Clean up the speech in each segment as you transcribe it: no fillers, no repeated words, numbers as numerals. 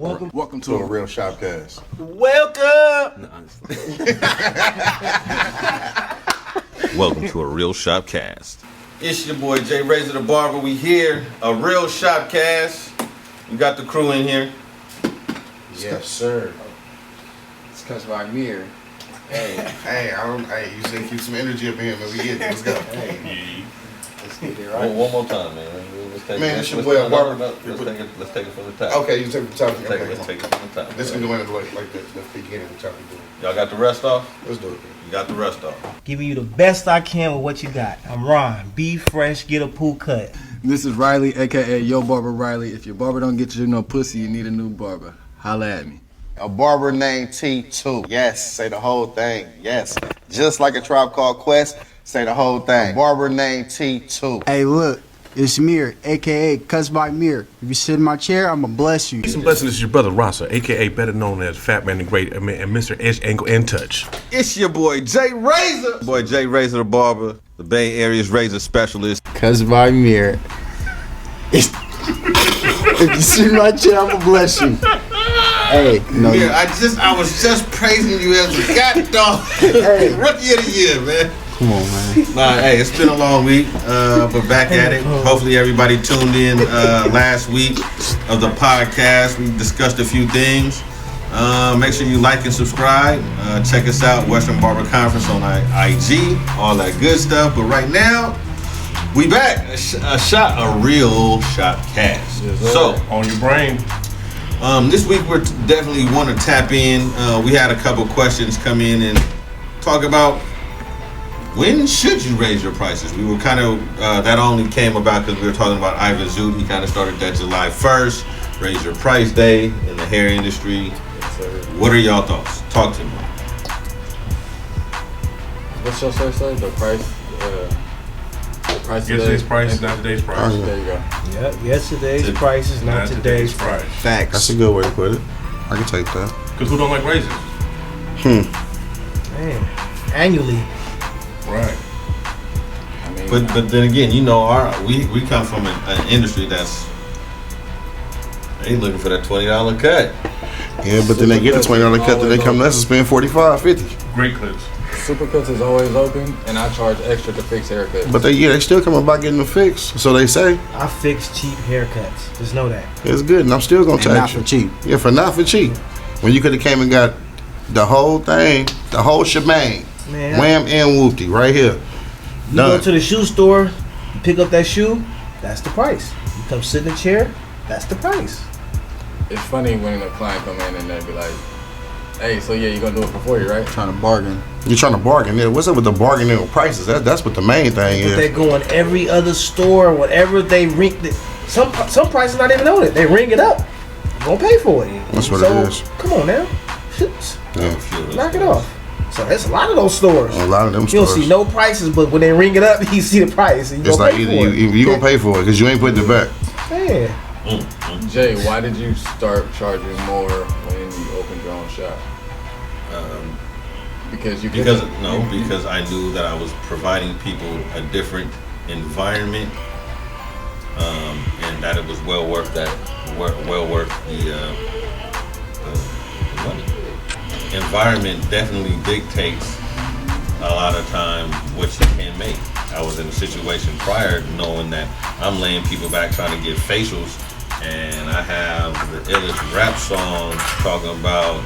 Welcome to a Real Shopcast. Welcome. Welcome to a Real Shopcast. It's your boy Jay Razor the Barber. We here, a Real Shopcast. We got the crew in here. Yes, sir. It's cause of Amir. Hey, you said keep some energy up in here, man. We get it. Let's go. Let's get it right. One more time, man. It's your boy Barber. Let's take it from the top. Okay, you take the top. Let's take it from the top. This can go into like the beginning of the top. Y'all got the rest off? Let's do it. You got the rest off. Giving you the best I can with what you got. I'm Ron. Be fresh, get a pool cut. This is Riley, aka Yo Barber Riley. If your barber don't get you no pussy, you need a new barber. Holla at me. A barber named T2. Yes, say the whole thing. Yes. Just like a Tribe Called Quest, say the whole thing. A barber named T2. Hey, look, it's Mir, aka Cuts by Mir. If you sit in my chair, I'ma bless you. Peace and blessings. This is your brother Rasa, aka better known as Fat Man the Great and Mr. Edge Angle and Touch. It's your boy Jay Razor. Boy Jay Razor the Barber, the Bay Area's razor specialist. Cuts by Mir. If you sit in my chair, I'ma bless you. Hey, no. Yeah, I was just praising you as a goddamn rookie of the year, man. Come on, man. Nah, hey, it's been a long week, but back at it. Hopefully everybody tuned in last week of the podcast. We discussed a few things. Make sure you like and subscribe. Check us out, Western Barber Conference on IG, all that good stuff. But right now, we back. A real Shopcast. Yes, so, on your brain. this week we're definitely want to tap in. We had a couple questions come in and talk about when should you raise your prices. We were kind of, that only came about because we were talking about Ivan Zoot. He kind of started that July 1st, raise your price day in the hair industry. What are y'all thoughts? Talk to me. What's your source say? The price Yesterday's price is not today's price. There you go. Yep, yesterday's price is not today's price. Facts. That's a good way to put it. I can take that. Because who don't like raises? Man, annually. Right. I mean, But then again, you know, we come from an industry that's they looking for that $20 cut. Yeah, but then they get the $20 cut, then they come to us and spend $45, $50. Great clips. Supercuts is always open, and I charge extra to fix haircuts. But they still come about getting them fixed. So they say I fix cheap haircuts. Just know that. it's good, and I'm still gonna And charge not you. for cheap. Yeah, not for cheap. When you could have came and got the whole thing, the whole shebang, Man, wham and whoopty right here. you Done. go to the shoe store, you pick up that shoe, that's the price. You come sit in the chair, that's the price. It's funny when a client come in and they be like, "Hey, so yeah, you gonna do it for 40, right?" Trying to bargain. You're trying to bargain. Yeah, what's up with the bargaining on prices? That's what the main thing But they is. go in every other store, whatever they ring. Some prices not even on it. They ring it up. You gonna pay for it. That's what so, it is. Come on now, Yeah. knock it off. So there's a lot of those stores. A lot of them You don't stores. see no prices, but when they ring it up, you see the price. And you It's gonna like pay either for it. you gonna pay for it because you ain't putting it back. Man, Jay, why did you start charging more when you opened your own shop? Because Because I knew that I was providing people a different environment, and that it was well worth the money. Environment definitely dictates a lot of time what you can make. I was in a situation prior knowing that I'm laying people back trying to get facials, and I have the illest rap song talking about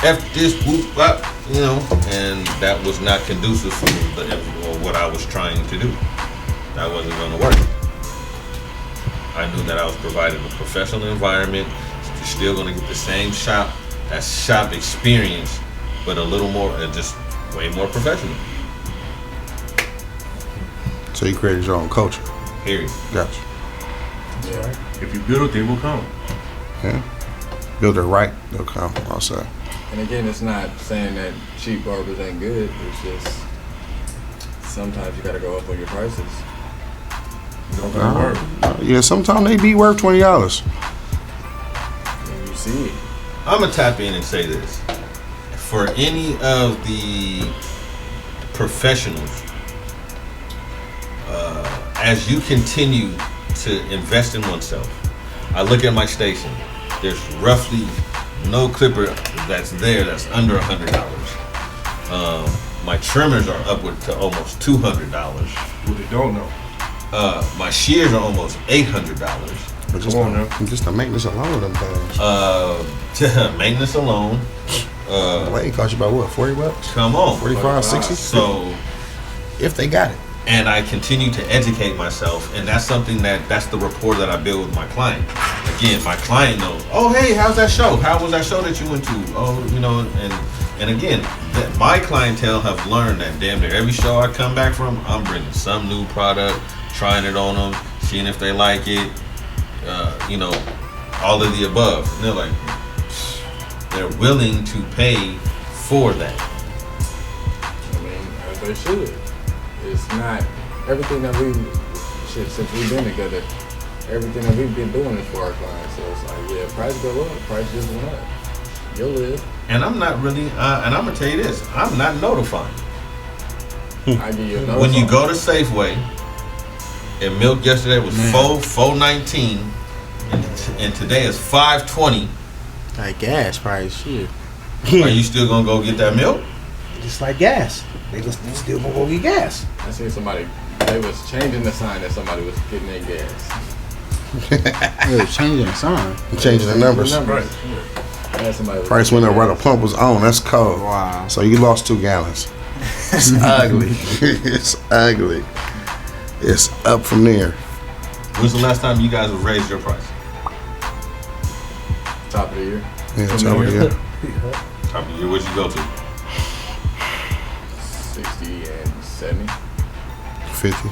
F this whoop up, you know, and that was not conducive for what I was trying to do. That wasn't going to work. I knew that I was providing a professional environment. You're still going to get the same shop experience, but a little more, just way more professional. So you created your own culture. Period. Gotcha. Yeah. If you build it, they will come. Yeah. Build it right, they'll come. I'll say. And again, it's not saying that cheap barbers ain't good. It's just sometimes you gotta go up on your prices. You don't gotta work. Yeah, sometimes they be worth $20. And you see it. I'm going to tap in and say this. For any of the professionals, as you continue to invest in oneself, I look at my station. there's roughly no clipper that's there that's under $100. My trimmers are upward to almost $200. What they don't know. My shears are almost $800. But just, just the maintenance alone, them things. Maintenance alone. Blade cost you about what, $40? Come on. 45, 60? So, if they got it. and I continue to educate myself, and that's something that's the rapport that I build with my client. Again, my client knows, oh, hey, how's that show? How was that show that you went to? Oh, you know, and again, my clientele have learned that damn near every show I come back from, I'm bringing some new product, trying it on them, seeing if they like it, you know, all of the above. And they're like, they're willing to pay for that. I mean, as they should. It's not everything that since we've been together, everything that we've been doing is for our clients. So it's like, yeah, price go up, price just went up. You'll live. And I'm not really, and I'm gonna tell you this, I'm not notifying. I give you a notice. When you go to Safeway, and milk yesterday was $4.19, and today is $5.20. Like gas price, shit. Are you still gonna go get that milk? Just like gas. They just still gonna go get gas. I seen somebody, they was changing the sign that somebody was getting their gas. They was changing the sign. Changing the numbers. Right. Price went up right, the pump was on. That's cold. Wow. So you lost 2 gallons. It's ugly. It's ugly. It's up from there. When's the last time you guys have raised your price? Top of the year. Yeah, it's over here. Top of the year, what'd you go to? 60 and 70. 50.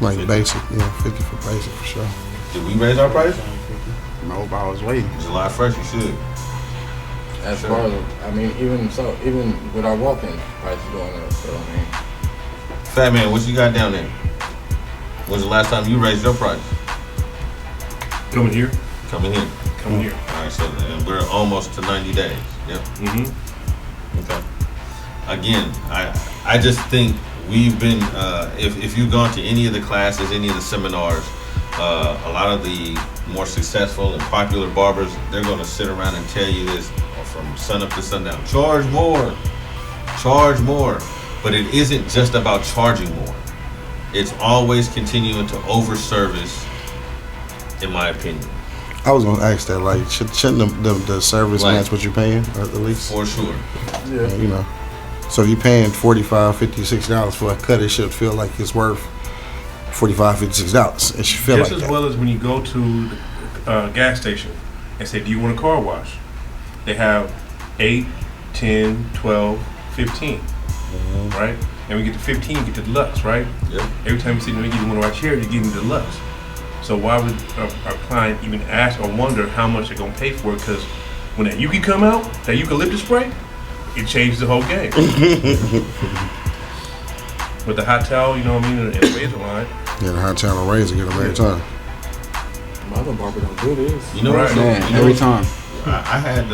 Like basic, yeah, 50 for basic for sure. Did we raise our price? Nope, I was waiting. July 1st, you should. As far as, I mean, even with our walk-in prices going up, so I mean. Fat man, what you got down there? When's the last time you raised your price? Coming here. Coming here. Coming here. All right, so we're almost to 90 days. Yep. Mm-hmm. Okay. Again, I just think we've been, if you've gone to any of the classes, any of the seminars, a lot of the more successful and popular barbers, they're going to sit around and tell you this from sun up to sundown. Charge more. Charge more. But it isn't just about charging more. It's always continuing to over-service, in my opinion. I was gonna ask that, like, shouldn't the service Like, match what you're paying, or at least? For sure. Yeah. You know. So if you're paying $45, $50, $60 for a cut, it should feel like it's worth $45, $56. It should feel Just like as that. well as when you go to the gas station and say, do you want a car wash? They have 8, 10, 12, 15, right? And we get to 15, get to deluxe, right? Yep. Every time you see them, we get one of our chairs, you're getting deluxe. So why would our client even ask or wonder how much they're gonna pay for it? Because when that Yuki come out, that eucalyptus spray, it changes the whole game. With the hot towel, you know what I mean, and the razor line. Yeah, the hot channel razor get them every time. My other barber don't do this. You know Right. what? Man, You know every what? time. I had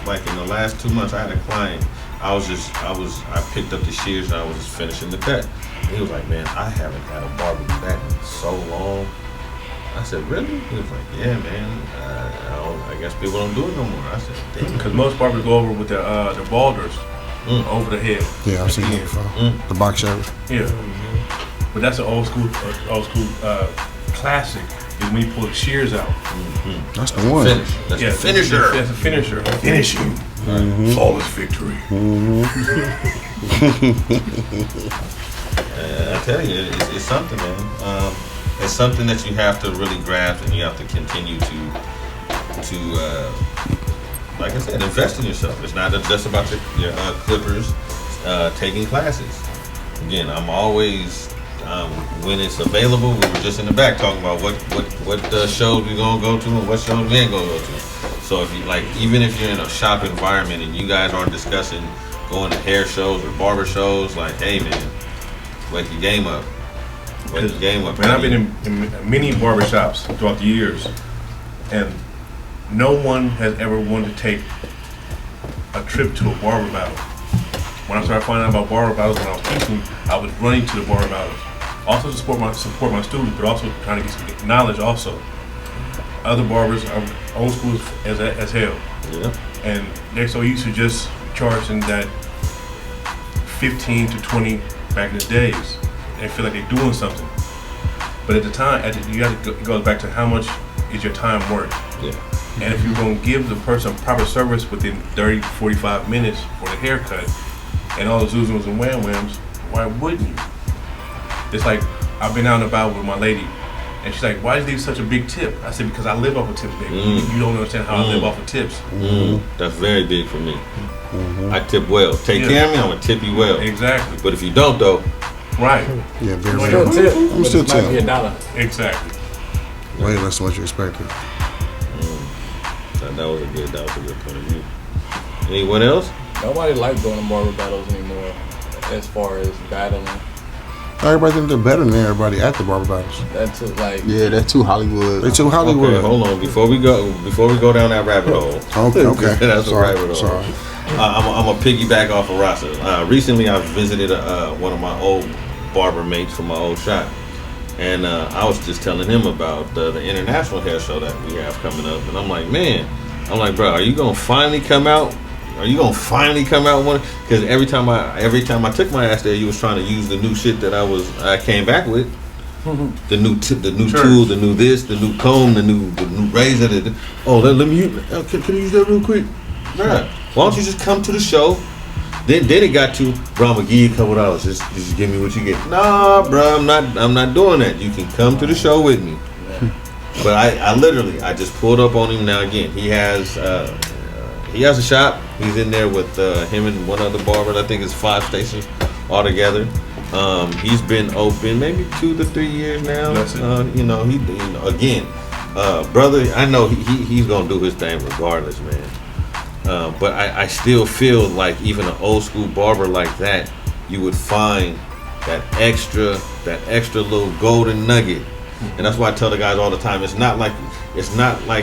like in the last 2 months, I had a client. I picked up the shears and I was just finishing the cut. He was like, man, I haven't had a barber do that in so long. I said, really? He was like, yeah, man. I guess people don't do it no more. I said, damn. Because most barbers go over with the balders over the head. Yeah, I've seen that before. The box shave. Yeah. But that's an old school classic. Is when you pull the shears out. That's the one. Finish. That's the finisher. That's a finisher. Finishing. Flawless victory. I tell you, it's something, man. It's something that you have to really grasp, and you have to continue to like I said, invest in yourself. It's not just about your clippers, taking classes. Again, I'm always when it's available. We were just in the back talking about what shows we gonna go to and what shows we ain't gonna go to. So if you like, even if you're in a shop environment and you guys aren't discussing going to hair shows or barber shows, like, hey man, wake your game up. Wake your game up. Man, I've been in many barbershops throughout the years, and no one has ever wanted to take a trip to a barber battle. When I started finding out about barber battles when I was teaching, I was running to the barber battles. also to support my students, but also trying to get some knowledge also. Other barbers are old school as hell. Yeah. And they're so used to just charging that 15 to 20 back in the days. They feel like they're doing something. But at the time, you got to go back to how much is your time worth. Yeah. And if you're going to give the person proper service within 30 to 45 minutes for the haircut and all the zoozums and wham-whams, why wouldn't you? It's like, I've been out and about with my lady, and she's like, why is there such a big tip? I said, because I live off of tips, baby. You don't understand how I live off of tips. That's very big for me. I tip well. Take care of me, I'm going to tip you well. Exactly. But if you don't, though, right. Yeah, very Still tip. I'm still It might be tipping. $1. Exactly. Way less than what you expected. that was a good point of view. Anyone else? Nobody like going to barber battles anymore as far as battling. Everybody think they're better than everybody at the barber battles. That's like Yeah, that's too Hollywood. They too Hollywood. Okay, hold on. Before we go down that rabbit hole. Okay. That's Sorry. a rabbit hole. Sorry. I'm a piggyback off of Rasa. Recently, I visited one of my old barber mates from my old shop, and I was just telling him about the international hair show that we have coming up, and I'm like, bro, are you gonna finally come out? Are you gonna finally come out one? Because every time I took my ass there, you was trying to use the new shit that I came back with. The new tool, the new this, the new comb, the new razor. Let me use. Can you use that real quick? Right. Why don't you just come to the show? Then it got to, bro, I'm gonna give you a couple dollars. Just give me what you get. Nah, bro, I'm not doing that. You can come to the show with me. But I literally just pulled up on him now again. He has a shop. He's in there with him and one other barber. I think it's 5 stations altogether. He's been open maybe 2 to 3 years now. Again, brother, I know he's gonna do his thing regardless, man. But I still feel like even an old school barber like that, you would find that extra little golden nugget. And that's why I tell the guys all the time, it's not like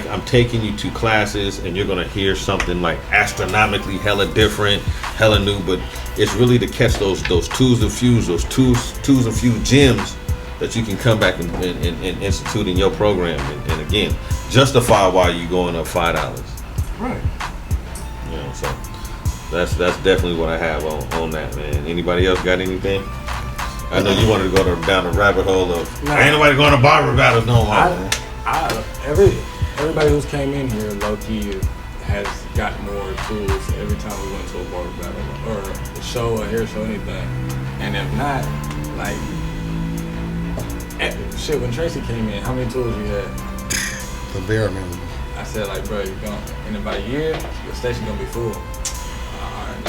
I'm taking you to classes and you're gonna hear something like astronomically hella different, hella new, but it's really to catch those twos and few gems that you can come back and institute in your program and again justify why you going up $5. Right. You know, so that's definitely what I have on that, man. Anybody else got anything? I know you wanted to go down the rabbit hole of ain't nobody going to barber battles no more. Everybody who's came in here, low key, has got more tools every time we went to a barber battle or a show, a hair show, anything. And if not, like, shit, when Tracy came in, how many tools you had? The bare minimum. I said, like, bro, you're going in about a year, your station gonna be full. Alright.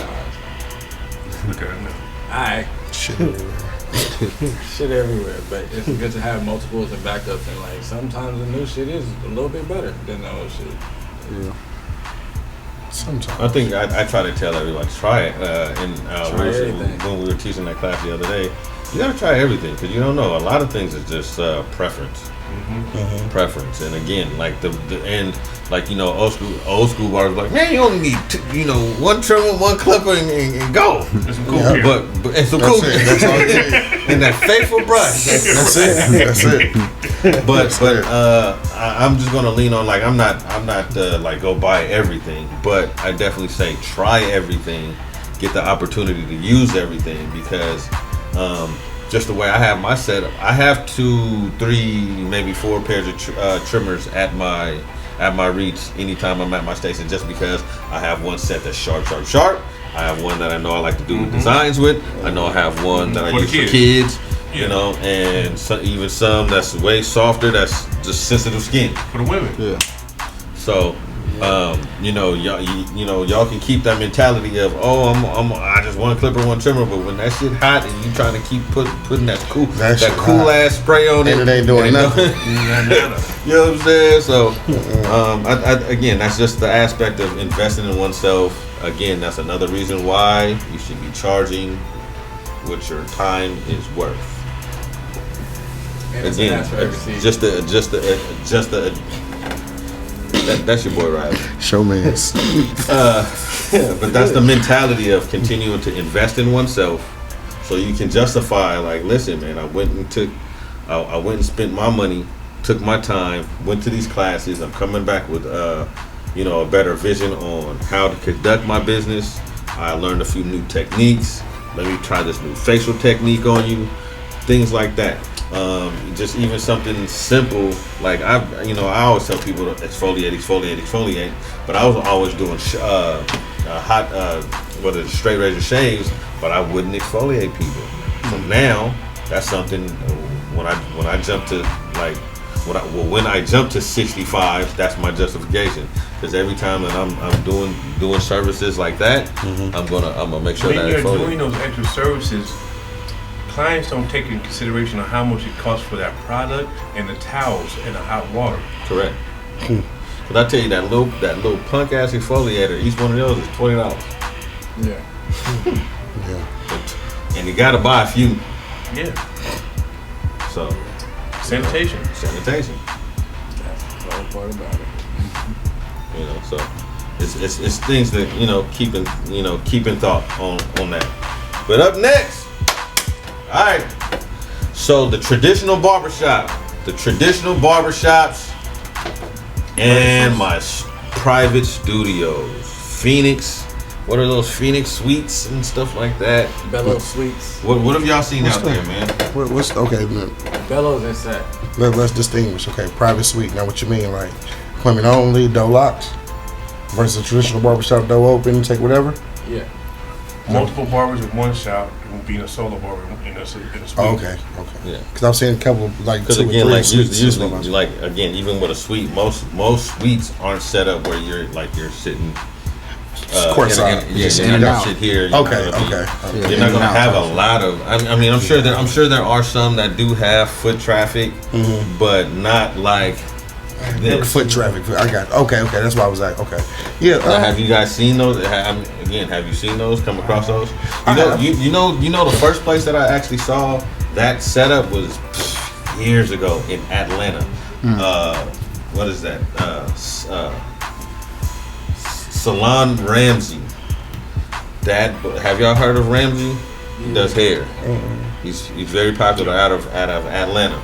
Look at it now. Alright. Shit everywhere. Shit everywhere, but it's good to have multiples and backups, and like sometimes the new shit is a little bit better than the old shit. Yeah. Sometimes. I think I try to tell everybody, try it. Try everything. When we were teaching that class the other day, you gotta try everything because you don't know. A lot of things is just preference. Preference, and again, like the end, like old school barbers like, man, you only need one trimmer, one clipper, and go. That's some cool Yeah. hair. But and some cool, That's all it is. and that faithful brush. That's it. But I'm just gonna lean on like I'm not like go buy everything, but I definitely say try everything, get the opportunity to use everything because. Just the way I have my setup, I have 2, 3, maybe 4 pairs of trimmers at my reach anytime I'm at my station. Just because I have one set that's sharp. I have one that I know I like to do designs with. I know I have one that I use for kids. And even some that's way softer. That's just sensitive skin For the women. Yeah. So. Y'all can keep that mentality of I just one clipper, one trimmer, but when that shit hot and you trying to keep putting that cool ass spray on it, And it ain't doing nothing. You know what I'm saying? So again, that's just the aspect of investing in oneself. Again, that's another reason why you should be charging what your time is worth. And Again, that's your boy, Riley. Showman's. But that's the mentality of continuing to invest in oneself So you can justify, like, listen, man, I went and spent my money, took my time, went to these classes. I'm coming back with, a better vision on how to conduct my business. I learned a few new techniques. Let me try this new facial technique on you. Things like that. Just even something simple, like I always tell people to exfoliate, but I was always doing straight razor shaves, but I wouldn't exfoliate people. So now that's something when I jump to when I jump to 65, that's my justification. Because every time that I'm doing services like that, I'm gonna make sure that when you're doing those extra services, clients don't take into consideration of how much it costs for that product and the towels and the hot water. Correct. But I tell you, that little punk ass exfoliator, each one of those is $20. Yeah. Yeah. And you gotta buy a few. Yeah. So Sanitation. Sanitation. That's the whole part about it. So it's things that keep in thought on that. But up next. All right, so the traditional barbershops and my private studios. Phoenix, what are those Phoenix suites and stuff like that? Bellows Suites. What have y'all seen out there, man? Okay, Bellows inside. let's distinguish. Okay, private suite. Now, what you mean, like appointment only, door locked, versus a traditional barbershop, door open, take whatever? Yeah. Multiple barbers in one shop, and being a solo barber in a suite. Oh, okay. Yeah. Because I've seen a couple like Because 2 or 3 again, suites. usually, like again, even with a suite, most suites aren't set up where you're sitting. Courtside. Just You're in not and gonna out. sit here. Okay. You're not gonna have a lot of. I mean, I'm sure there are some that do have foot traffic, but not like this. Foot traffic. I got. Okay. That's why I was like, okay. Yeah. Have you guys seen those? Have you seen those? Come across those? You know, the first place that I actually saw that setup was years ago in Atlanta. What is that? Salon Ramsey. Have y'all heard of Ramsey? He does hair. He's very popular out of Atlanta.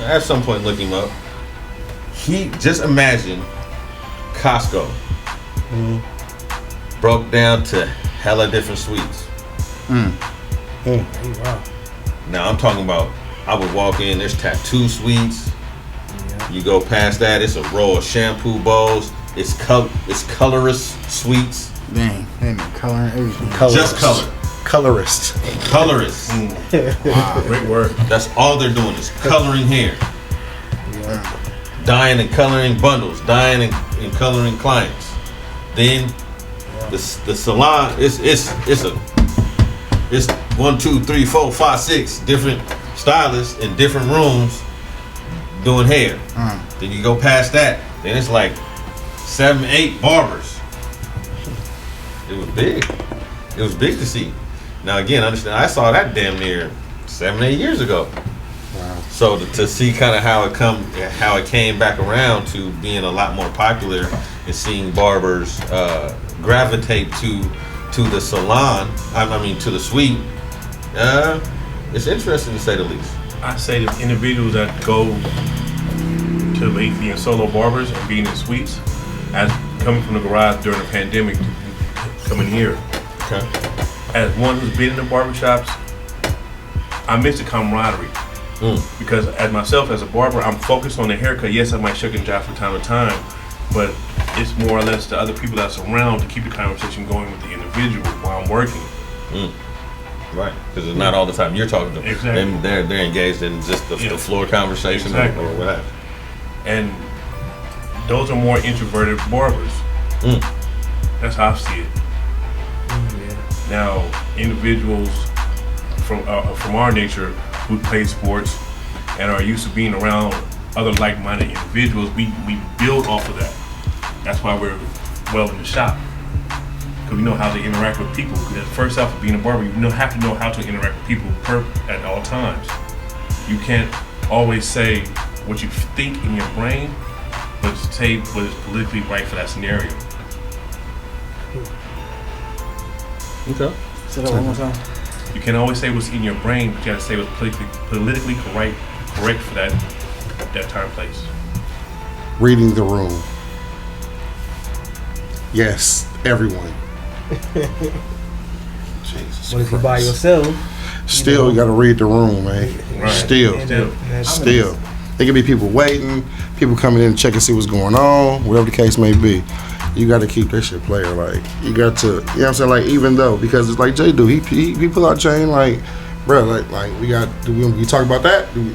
At some point, look him up. He just imagine Costco broke down to hella different suites. Wow. Now I'm talking about. I would walk in. There's tattoo suites. You go past that, it's a row of shampoo bowls. It's colorist suites. Dang, they make coloring everything. Just color. Colorist. Colorist. Wow, great word. That's all they're doing is coloring hair. Dyeing and coloring bundles. Dyeing and coloring clients. Then the salon it's 1, 2, 3, 4, 5, 6 different stylists in different rooms doing hair. Then you go past that, then it's like 7, 8 barbers. It was big. It was big to see. Now again, understand, I saw that damn near 7, 8 years ago. Wow. So to see kind of how it came back around to being a lot more popular and seeing barbers gravitate to the salon, to the suite, it's interesting to say the least. I say the individuals that go to being solo barbers and being in suites, as coming from the garage during the pandemic, coming here. Okay. As one who's been in the barbershops, I miss the camaraderie. Because as myself, as a barber, I'm focused on the haircut. Yes, I might shuck and jive from time to time, but it's more or less the other people that's around to keep the conversation going with the individual while I'm working. Right, because it's not all the time you're talking to them. Exactly. They're engaged in just the floor conversation Exactly. or what have you. And those are more introverted barbers. That's how I see it. Now, individuals from our nature who play sports and are used to being around other like-minded individuals, we build off of that. That's why we're well in the shop, because we know how to interact with people. First off, being a barber, you have to know how to interact with people at all times. You can't always say what you think in your brain, but say what is politically right for that scenario. Okay. Say that one more time. You can't always say what's in your brain, but you gotta say what's politically correct for that time, place. Reading the room. Yes, everyone. Jesus But if you're Christ. by yourself, Still, you gotta read the room, man. Right. Still. Still. There could be people waiting, people coming in to check and see what's going on, whatever the case may be. You got to keep that shit player. Like, you got to, you know what I'm saying? Like, even though, because it's like Jay do, he pull out chain, like, bro, like we talk about that? Do we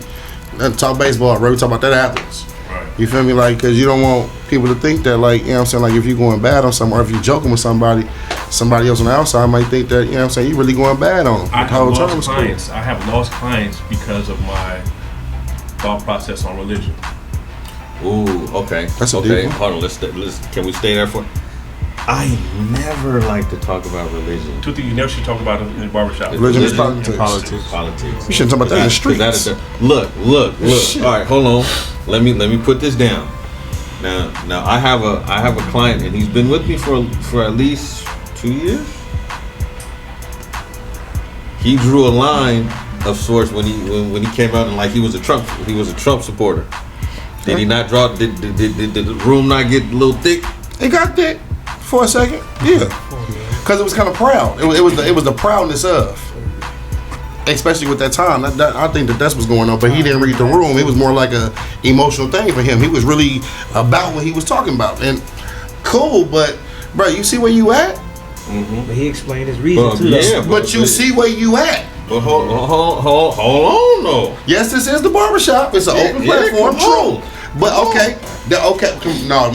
talk baseball, bro? We talk about that afterwards. Right. You feel me? Like, because you don't want people to think that, like, you know what I'm saying? Like, if you're going bad on someone, or if you're joking with somebody else on the outside might think that, you know what I'm saying, you really going bad on them. I have lost clients because of my thought process on religion. Ooh, okay. That's a okay. deep one. Hold on, can we stay there for? I never like to talk about religion. Two things you never should talk about in the barbershop. Religion is and politics. Politics. You shouldn't talk about that in the streets. Look. All right, hold on. Let me put this down. Now I have a client, and he's been with me for at least 2 years. He drew a line of sorts when he came out and like he was a Trump supporter. Did he not draw? Did the room not get a little thick? It got thick for a second, yeah, because it was kind of proud. It was the proudness of, especially with that time. I think that's what's going on. But he didn't read the room. It was more like a emotional thing for him. He was really about what he was talking about, and cool. But bro, you see where you at? But he explained his reason too. Yeah, But you see where you at. But hold on, though. Yes, this is the barbershop. It's an open platform, true. But okay, no,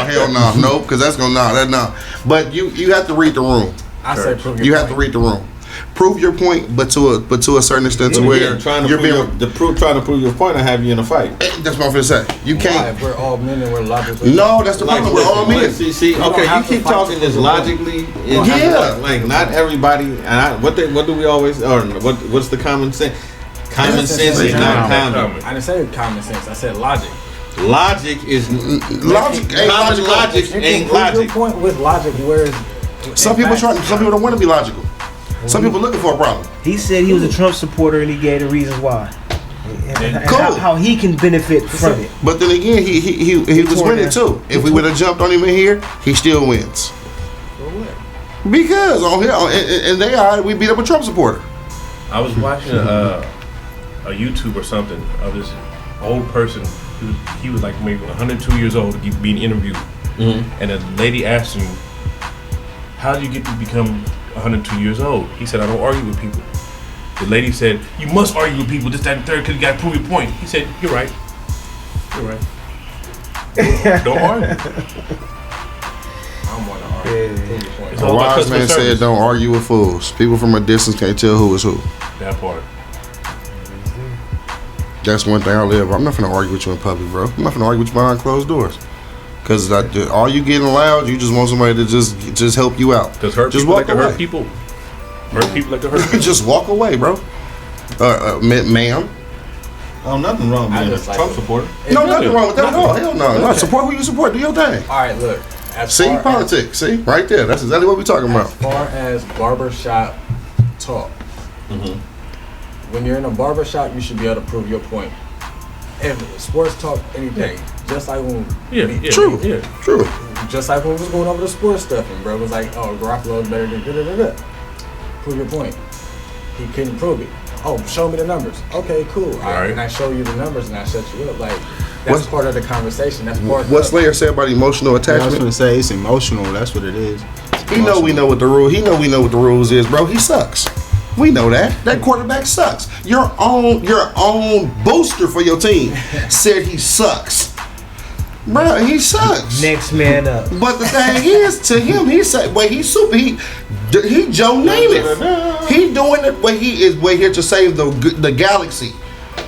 hell no, because that's gonna no. But you have to read the room. I say prove your You point. have to read the room. Prove your point, but to a certain extent, to where trying to you're prove your point, I have you in a fight. That's what I'm gonna say. You Why? can't. If we're all men and we're logically. No, that's the problem. We're all men. See, don't okay, you have to keep fight talking to this prove logically. Yeah. Like not everybody. And what do we always? Or what's the common sense? Common sense is not common. I didn't say common sense. I said logic. Logic is Logic ain't common logical. logic You ain't can prove your logic. point with logic, whereas Some people don't want to be logical. Some people looking for a problem. He said he was a Trump supporter and he gave the reasons why. And Cool. how he can benefit from it. But then again, he was tore winning down. too. If we would have jumped on him in here, he still wins. Because on here, and they are, we beat up a Trump supporter. I was watching a YouTube or something of this old person. He was like maybe 102 years old, being interviewed, and a lady asked him, "How did you get to become 102 years old?" He said, "I don't argue with people." The lady said, "You must argue with people, this, that, and third, because you got to prove your point." He said, "You're right. You're right. Don't argue." I'm one to argue. Prove your point. It's A all about wise customer man service. said, "Don't argue with fools. People from a distance can't tell who is who." That part. That's one thing I live. I'm not gonna argue with you in public, bro. I'm not gonna argue with you behind closed doors. Cause all you getting loud, you just want somebody to just help you out. Because hurt Just people walk like to away. hurt people. Hurt people like to hurt people. Just walk away, bro. Ma'am. Oh, nothing wrong I being a just like Trump it. supporter. No, nothing wrong with that at all. Hell no. No, support who you support. Do your thing. All right, look. As See, far politics. See, right there. That's exactly what we're talking about. As far as barbershop talk, when you're in a barbershop, you should be able to prove your point. If sports talk anything, just like when True. Yeah. True. just like when we was going over the sports stuff, and bro was like, "Oh, Garoppolo's better than da-da-da-da." Prove your point. He couldn't prove it. Oh, show me the numbers. Okay, cool. Right. And I show you the numbers, and I shut you up. Like that's What's- part of the conversation. That's part. What of Slayer said about emotional I was attachment. gonna say it's emotional. That's what it is. He know we know what the rule. He know we know what the rules is, bro. He sucks. We know that. That quarterback sucks. Your own booster for your team said he sucks. Bro, he sucks. Next man up. But the thing is, to him, he said, "Wait, he's super. He Joe Namath. He doing it. Where he is. Way here to save the galaxy.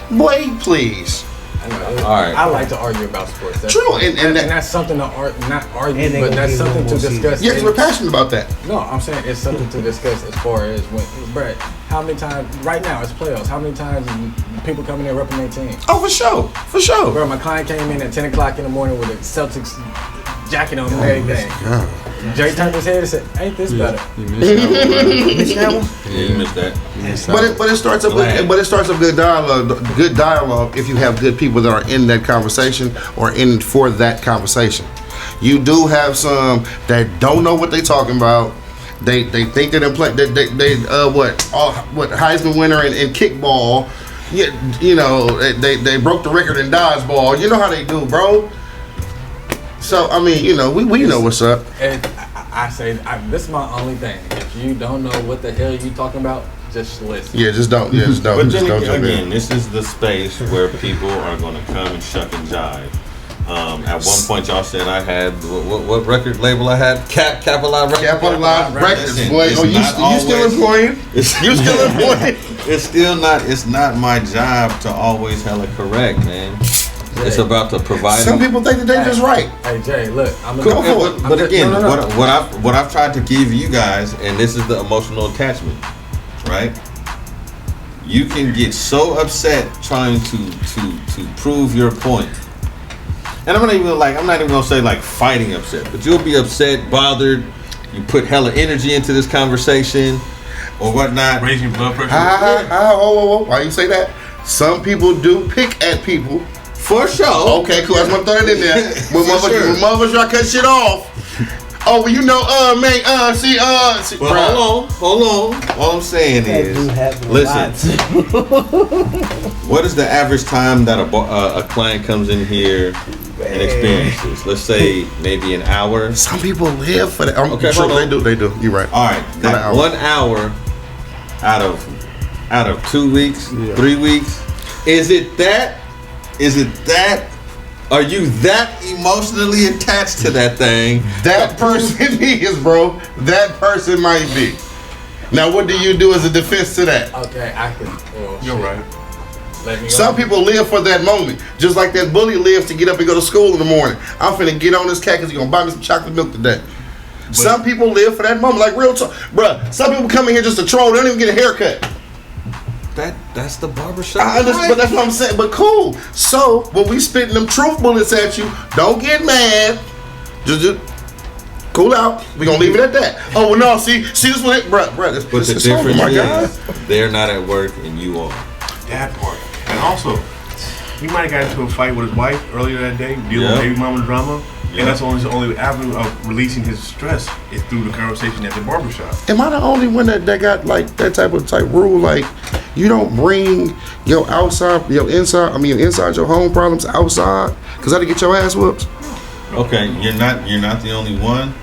Boy, please. All right. I like to argue about sports. That's True, and that's something to not argue, And they but gonna that's give something one to more season. discuss. Yes, we're passionate about that. No, I'm saying it's something to discuss as far as when, Brett, how many times, right now it's playoffs, how many times people come in there repping their team? Oh, for sure, for sure. Bro, my client came in at 10 o'clock in the morning with the Celtics jacking on everything. Jay turned his head and said, "Ain't this better?" You missed that one. Yeah, you missed that. But it starts up good dialogue. Good dialogue if you have good people that are in that conversation or in for that conversation. You do have some that don't know what they talking about. They think that they play. What Heisman winner in kickball. Yeah, you know they broke the record in dodgeball. You know how they do, bro. So I mean, you know we know what's up. And I say this is my only thing. If you don't know what the hell you talking about, just listen. Yeah, just don't. Yeah, just don't. But just then don't jump again, in. this is the space where people are going to come and shuck and jive. At one point, y'all said I had what record label I had? Capitalized Records. Capitalized Records. Listen, Boy, it's you not still always- employing? You still employing? It's not my job to always hella correct, man. It's about to provide. Some people think that they're just right. Hey Jay, look, I'm Go gonna. for it. But again, No. what I've tried to give you guys, and this is the emotional attachment, right? You can get so upset trying to prove your point. And I'm not even gonna say like fighting upset, but you'll be upset, bothered. You put hella energy into this conversation or whatnot. Raising blood pressure. Whoa. Why you say that? Some people do pick at people. For sure. Okay, cool. I was gonna throw that in there. When For sure. motherfuckers try to cut shit off. Oh, well, you know, man, see. But hold on. All I'm saying is, listen. What is the average time that a client comes in here and experiences? Let's say maybe an hour. Some people live for that. Okay, sure, hold on. they do. You're right. All right, that 1 hour out of 2 weeks, 3 weeks. Is it that? Are you that emotionally attached to that thing? That person is, bro. That person might be. Now, what do you do as a defense to that? Okay, I can. Well, You're right. Let me go. Some people live for that moment. Just like that bully lives to get up and go to school in the morning. I'm finna get on this cat because he's gonna buy me some chocolate milk today. Some people live for that moment. Like real talk. Bruh, some people come in here just to troll. They don't even get a haircut. That's the barbershop. I understand, but that's what I'm saying. But cool. So when we spitting them truth bullets at you, don't get mad. Just cool out. We gonna leave it at that. Oh well, no. See this one, bruh. This But the is difference my God. is they're not at work and you are. That part. And also, he might have got into a fight with his wife earlier that day, dealing Yeah. with baby mama drama. Yeah. And that's his only avenue of releasing his stress is through the conversation at the barbershop. Am I the only one that got like that type rule? Like you don't bring your inside your home problems outside because that'll get your ass whooped. Okay, you're not the only one.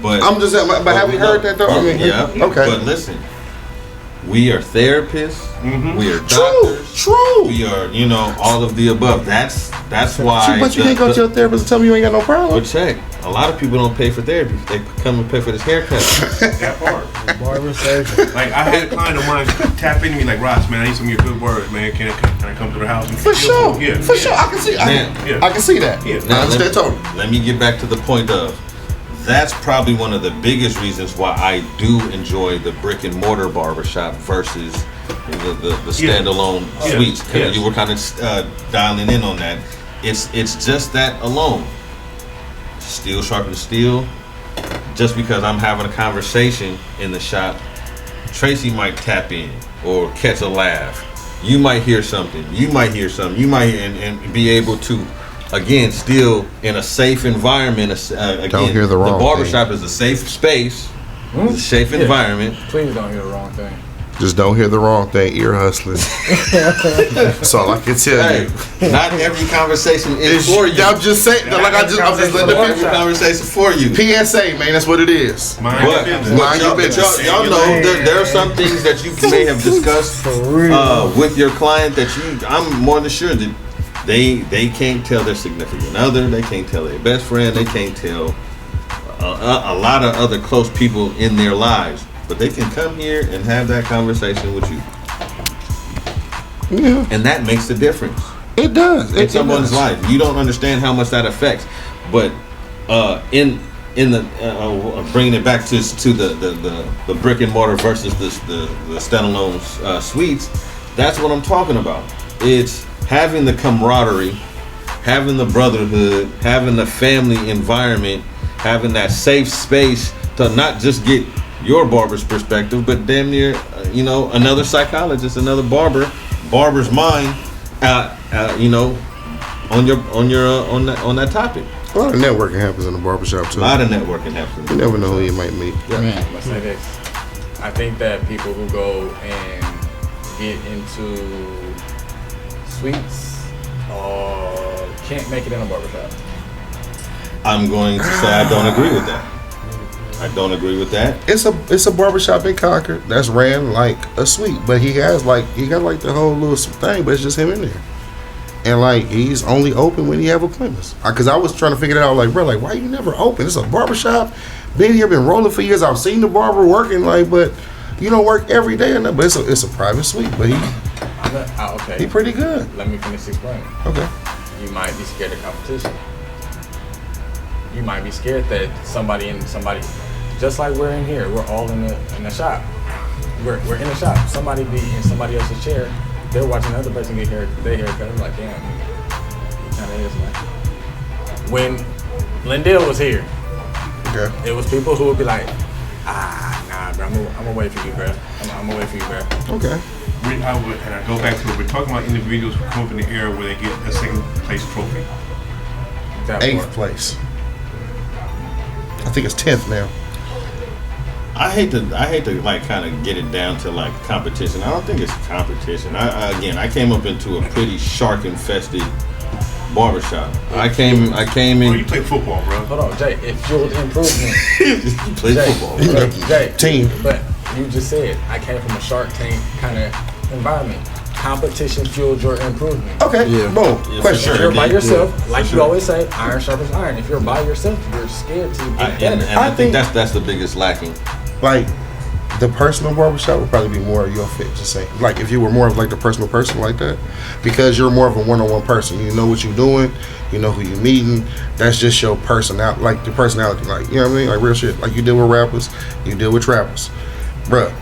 But I'm just saying, but have you heard that though? I mean, yeah. okay. But listen, we are therapists. Mm-hmm. We are doctors. True. We are, all of the above. That's why. But you can't go to your therapist and tell me you ain't got no problem. But check, a lot of people don't pay for therapy. They come and pay for this haircut. That part. Barber surgeon. Like I had a client of mine tap into me like, Ross, man, I need some of your good words, man. Can I come to the house? And For sure. Yeah. For sure. I can see. Man. I can see that. Yeah. I understand totally. Let me get back to the point of. That's probably one of the biggest reasons why I do enjoy the brick and mortar barbershop versus the standalone suites. Because you were kind of dialing in on that. It's just that alone. Steel sharpens steel. Just because I'm having a conversation in the shop, Tracy might tap in or catch a laugh. You might hear something. You might hear and be able to. Again, still in a safe environment. Again, Don't hear the wrong The barbershop is a safe space. It's a safe environment. Please don't hear the wrong thing. Just don't hear the wrong thing. Ear hustling. That's all I can tell you. Hey, not every conversation is for you. I'm just saying. I'm just letting Not the every people. conversation for you. PSA, man. That's what it is. Mind But, your business. Mind your business. y'all know there are some things that you may have discussed with your client that I'm more than sure that they can't tell their significant other, they can't tell their best friend, they can't tell a lot of other close people in their lives, but they can come here and have that conversation with you. Yeah, And that makes the difference it does. in someone's life. You don't understand how much that affects, but in the bringing it back to the brick and mortar versus the standalone suites, that's what I'm talking about. It's having the camaraderie, having the brotherhood, having the family environment, having that safe space to not just get your barber's perspective, but damn near, another psychologist, another barber's mind, on that topic. A lot of networking happens in the barbershop too. A lot of networking happens. You never know who you might meet. Yeah. I'm gonna say this. I think that people who go and get into sweets can't make it in a barbershop. I'm going to say I don't agree with that. I don't agree with that. It's a barbershop in Concord that's ran like a suite, but he got like the whole little thing, but it's just him in there. And like he's only open when he have appointments. Cause I was trying to figure it out, like, bro, like why you never open? It's a barbershop. Been here, been rolling for years. I've seen the barber working, like, but you don't work every day or nothing. But it's a private suite, but Okay. he pretty good. Let me finish explaining. Okay. You might be scared of competition. You might be scared that somebody, just like we're in here, we're all in the shop. We're in the shop. Somebody be in somebody else's chair. They're watching the other person get their haircut. I'm like, damn, he kind of is like. When Lindell was here, Okay. it was people who would be like, nah, bro, I'm gonna wait for you, bro. I'm gonna wait for you, bro. Okay. And I go back to it. We're talking about individuals who come up in the era where they get a second place trophy. That 8th part. place. I think it's 10th now. I hate to like kind of get it down to like competition. I don't think it's competition. I came up into a pretty shark infested barbershop. I came in. Oh, you play football, bro. Hold on, Jay. It fueled improvement. You play Jay, football. Jay, Team. But you just said I came from a Shark Tank kind of environment. Competition fueled your improvement. Okay. Yeah. Boom. Yeah, Question. If you're by yourself, like For you sure. always say, iron sharpens iron. If you're by yourself, you're scared to get And better. I think that's the biggest lacking. Like the personal barbershop would probably be more of your fit. Just saying, like if you were more of like the personal person like that, because you're more of a one-on-one person. You know what you're doing. You know who you're meeting. That's just your personality, like your personality. Like, you know what I mean? Like real shit. Like you deal with rappers, you deal with trappers, bruh.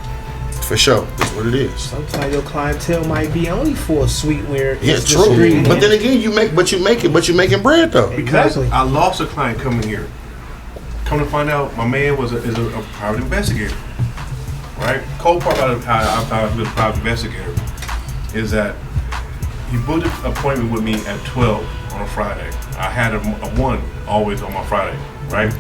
For sure, that's what it is. Sometimes your clientele might be only for a suite where Yeah, it's true. discreet. But then again, you making bread though. Because Exactly. I lost a client coming here. Come to find out, my man is a private investigator. Right? Cold part about how I found out he was a private investigator is that he booked an appointment with me at 12 on a Friday. I had a 1 always on my Friday, right?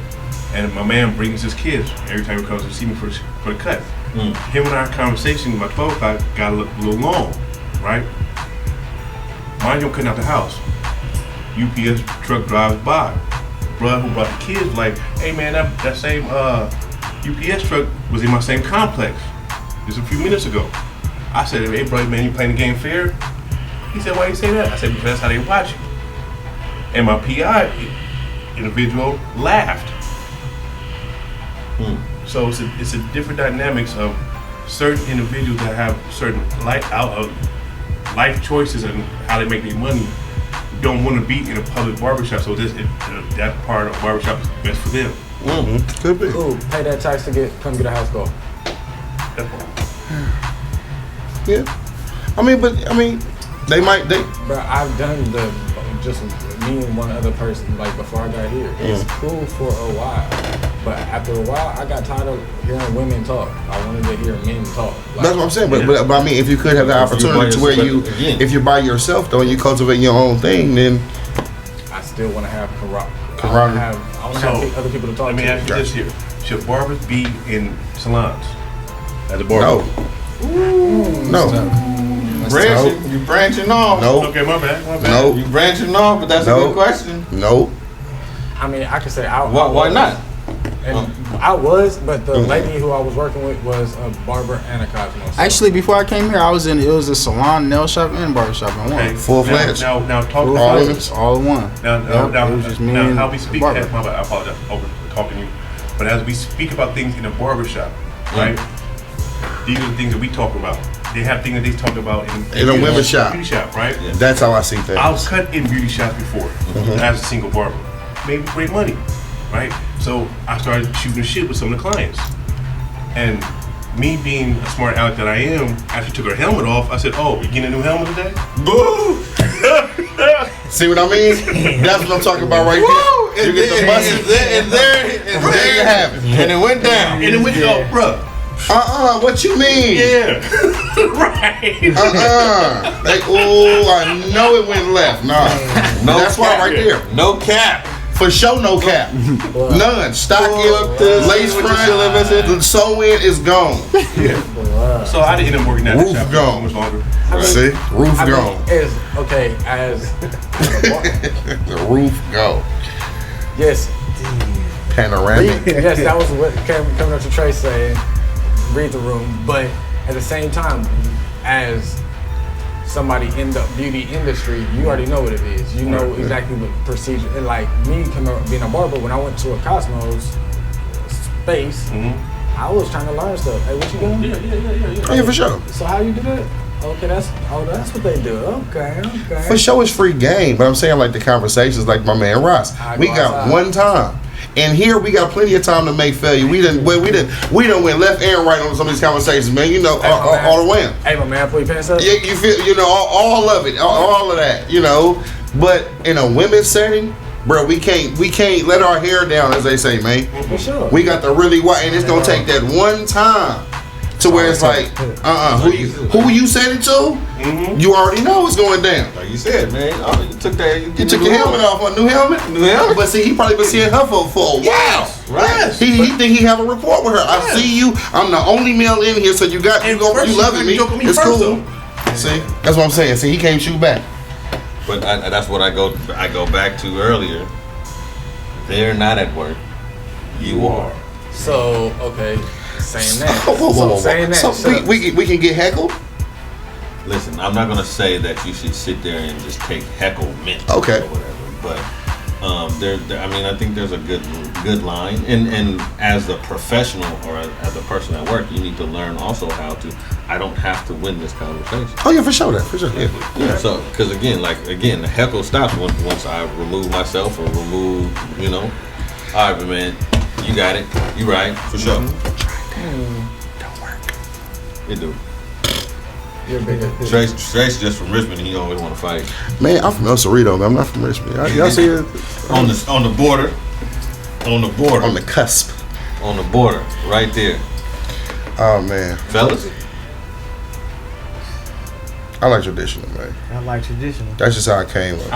And my man brings his kids every time he comes to see me for the cut. Him and our conversation by 12 o'clock got a little long, right? Mind you, I'm cutting out the house. UPS truck drives by. Bruh who brought the kids like, hey man, that same UPS truck was in my same complex just a few minutes ago. I said, hey bro, man, you playing the game fair? He said, why you say that? I said, because that's how they watch you. And my PI individual laughed. So it's a different dynamics of certain individuals that have certain life choices and how they make their money don't want to be in a public barbershop. So that part of barbershop is best for them. Could be. Ooh, pay that tax to come get a house call. That part. Yeah. I mean, they might. Bro, I've done just me and one other person like before I got here. It's cool for a while, but after a while, I got tired of hearing women talk. I wanted to hear men talk. Like, That's what I'm saying. But I mean, if you could have the opportunity to where if you're by yourself though, and you cultivate your own thing, then I still want to have camaraderie. Camaraderie. I want to have other people to talk Let me to. ask you this here. Should barbers be in salons? As a barber? no. You branching off. No. Okay, my bad. No. You branching off, but that's a No. good question. No. I mean, I could say Why not? And I was, but the lady who I was working with was a barber and a cosmo. So Actually, before I came here, it was a salon, nail shop, and barber shop in one. Okay. Full-fledged. Now talk All about in, all in one. Now, it was just me now and how we speak. barber. My bad, I apologize over talking to you. But as we speak about things in a barbershop, right? These are the things that we talk about. They have things that they talk about In a women's shop. beauty shop, right? That's how I see things. I was cut in beauty shops before as a single barber. Made great money, right? So I started shooting shit with some of the clients. And me being a smart aleck that I am, after she took her helmet off, I said, oh, you getting a new helmet today? Boo! See what I mean? That's what I'm talking about right there. You get the busting, and there you have it. And it went down. And it went up, bro. What you mean? Yeah. Right. Like, I know it went left. Nah. No That's why right there. No cap. For sure, no cap. None. Stocking, lace front, the sew in is gone. So I didn't end up working at Roof the shop gone. much longer. See? Roof gone. As The roof gone. yes, Panoramic. yes, that was what coming up to Trey saying, read the room. But at the same time, as somebody in the beauty industry, you already know what it is. You know exactly what procedure. And like me coming up, being a barber, when I went to a Cosmos space, I was trying to learn stuff. Hey, what you doing? Oh, yeah, for sure. So how you do that? Okay, that's what they do. Okay. For sure, it's free game. But I'm saying, like, the conversations, like my man Ross. We got one time. And here we got plenty of time to make failure. We done went left and right on some of these conversations, man. You know, all the way. Hey, my man, pull your pants up. Yeah, you feel, you know, all of it, all of that, you know. But in a women's setting, bro, we can't let our hair down, as they say, man. For sure. We got to really watch, and it's gonna take that one time to where it's like, who you said it to? You already know it's going down. Like you said, man. You took your helmet off, a new helmet. But see, he probably been seeing her for a while. Right. He think he have a rapport with her. I see you. I'm the only male in here, so you loving me. It's cool. See, that's what I'm saying. See, he can't shoot back. But that's what I go back to earlier. They're not at work. You are. So okay, saying that. Whoa. Saying that. So we can get heckled. Listen, I'm not gonna say that you should sit there and just take hecklement Okay. or whatever, but I mean, I think there's a good line, and as a professional or as a person at work, you need to learn also how to. I don't have to win this conversation. Oh yeah, for sure. Yeah. So, because again, the heckle stops once I remove myself or remove, you know. All right, man, you got it. You right for sure. Don't work. It do. You're bigger. Trace just from Richmond. He always want to fight. Man, I'm from El Cerrito, man. I'm not from Richmond. Y'all see it? On the border. On the cusp. On the border, right there. Oh man, Fellas. I like traditional, man. I like traditional. That's just how I came up.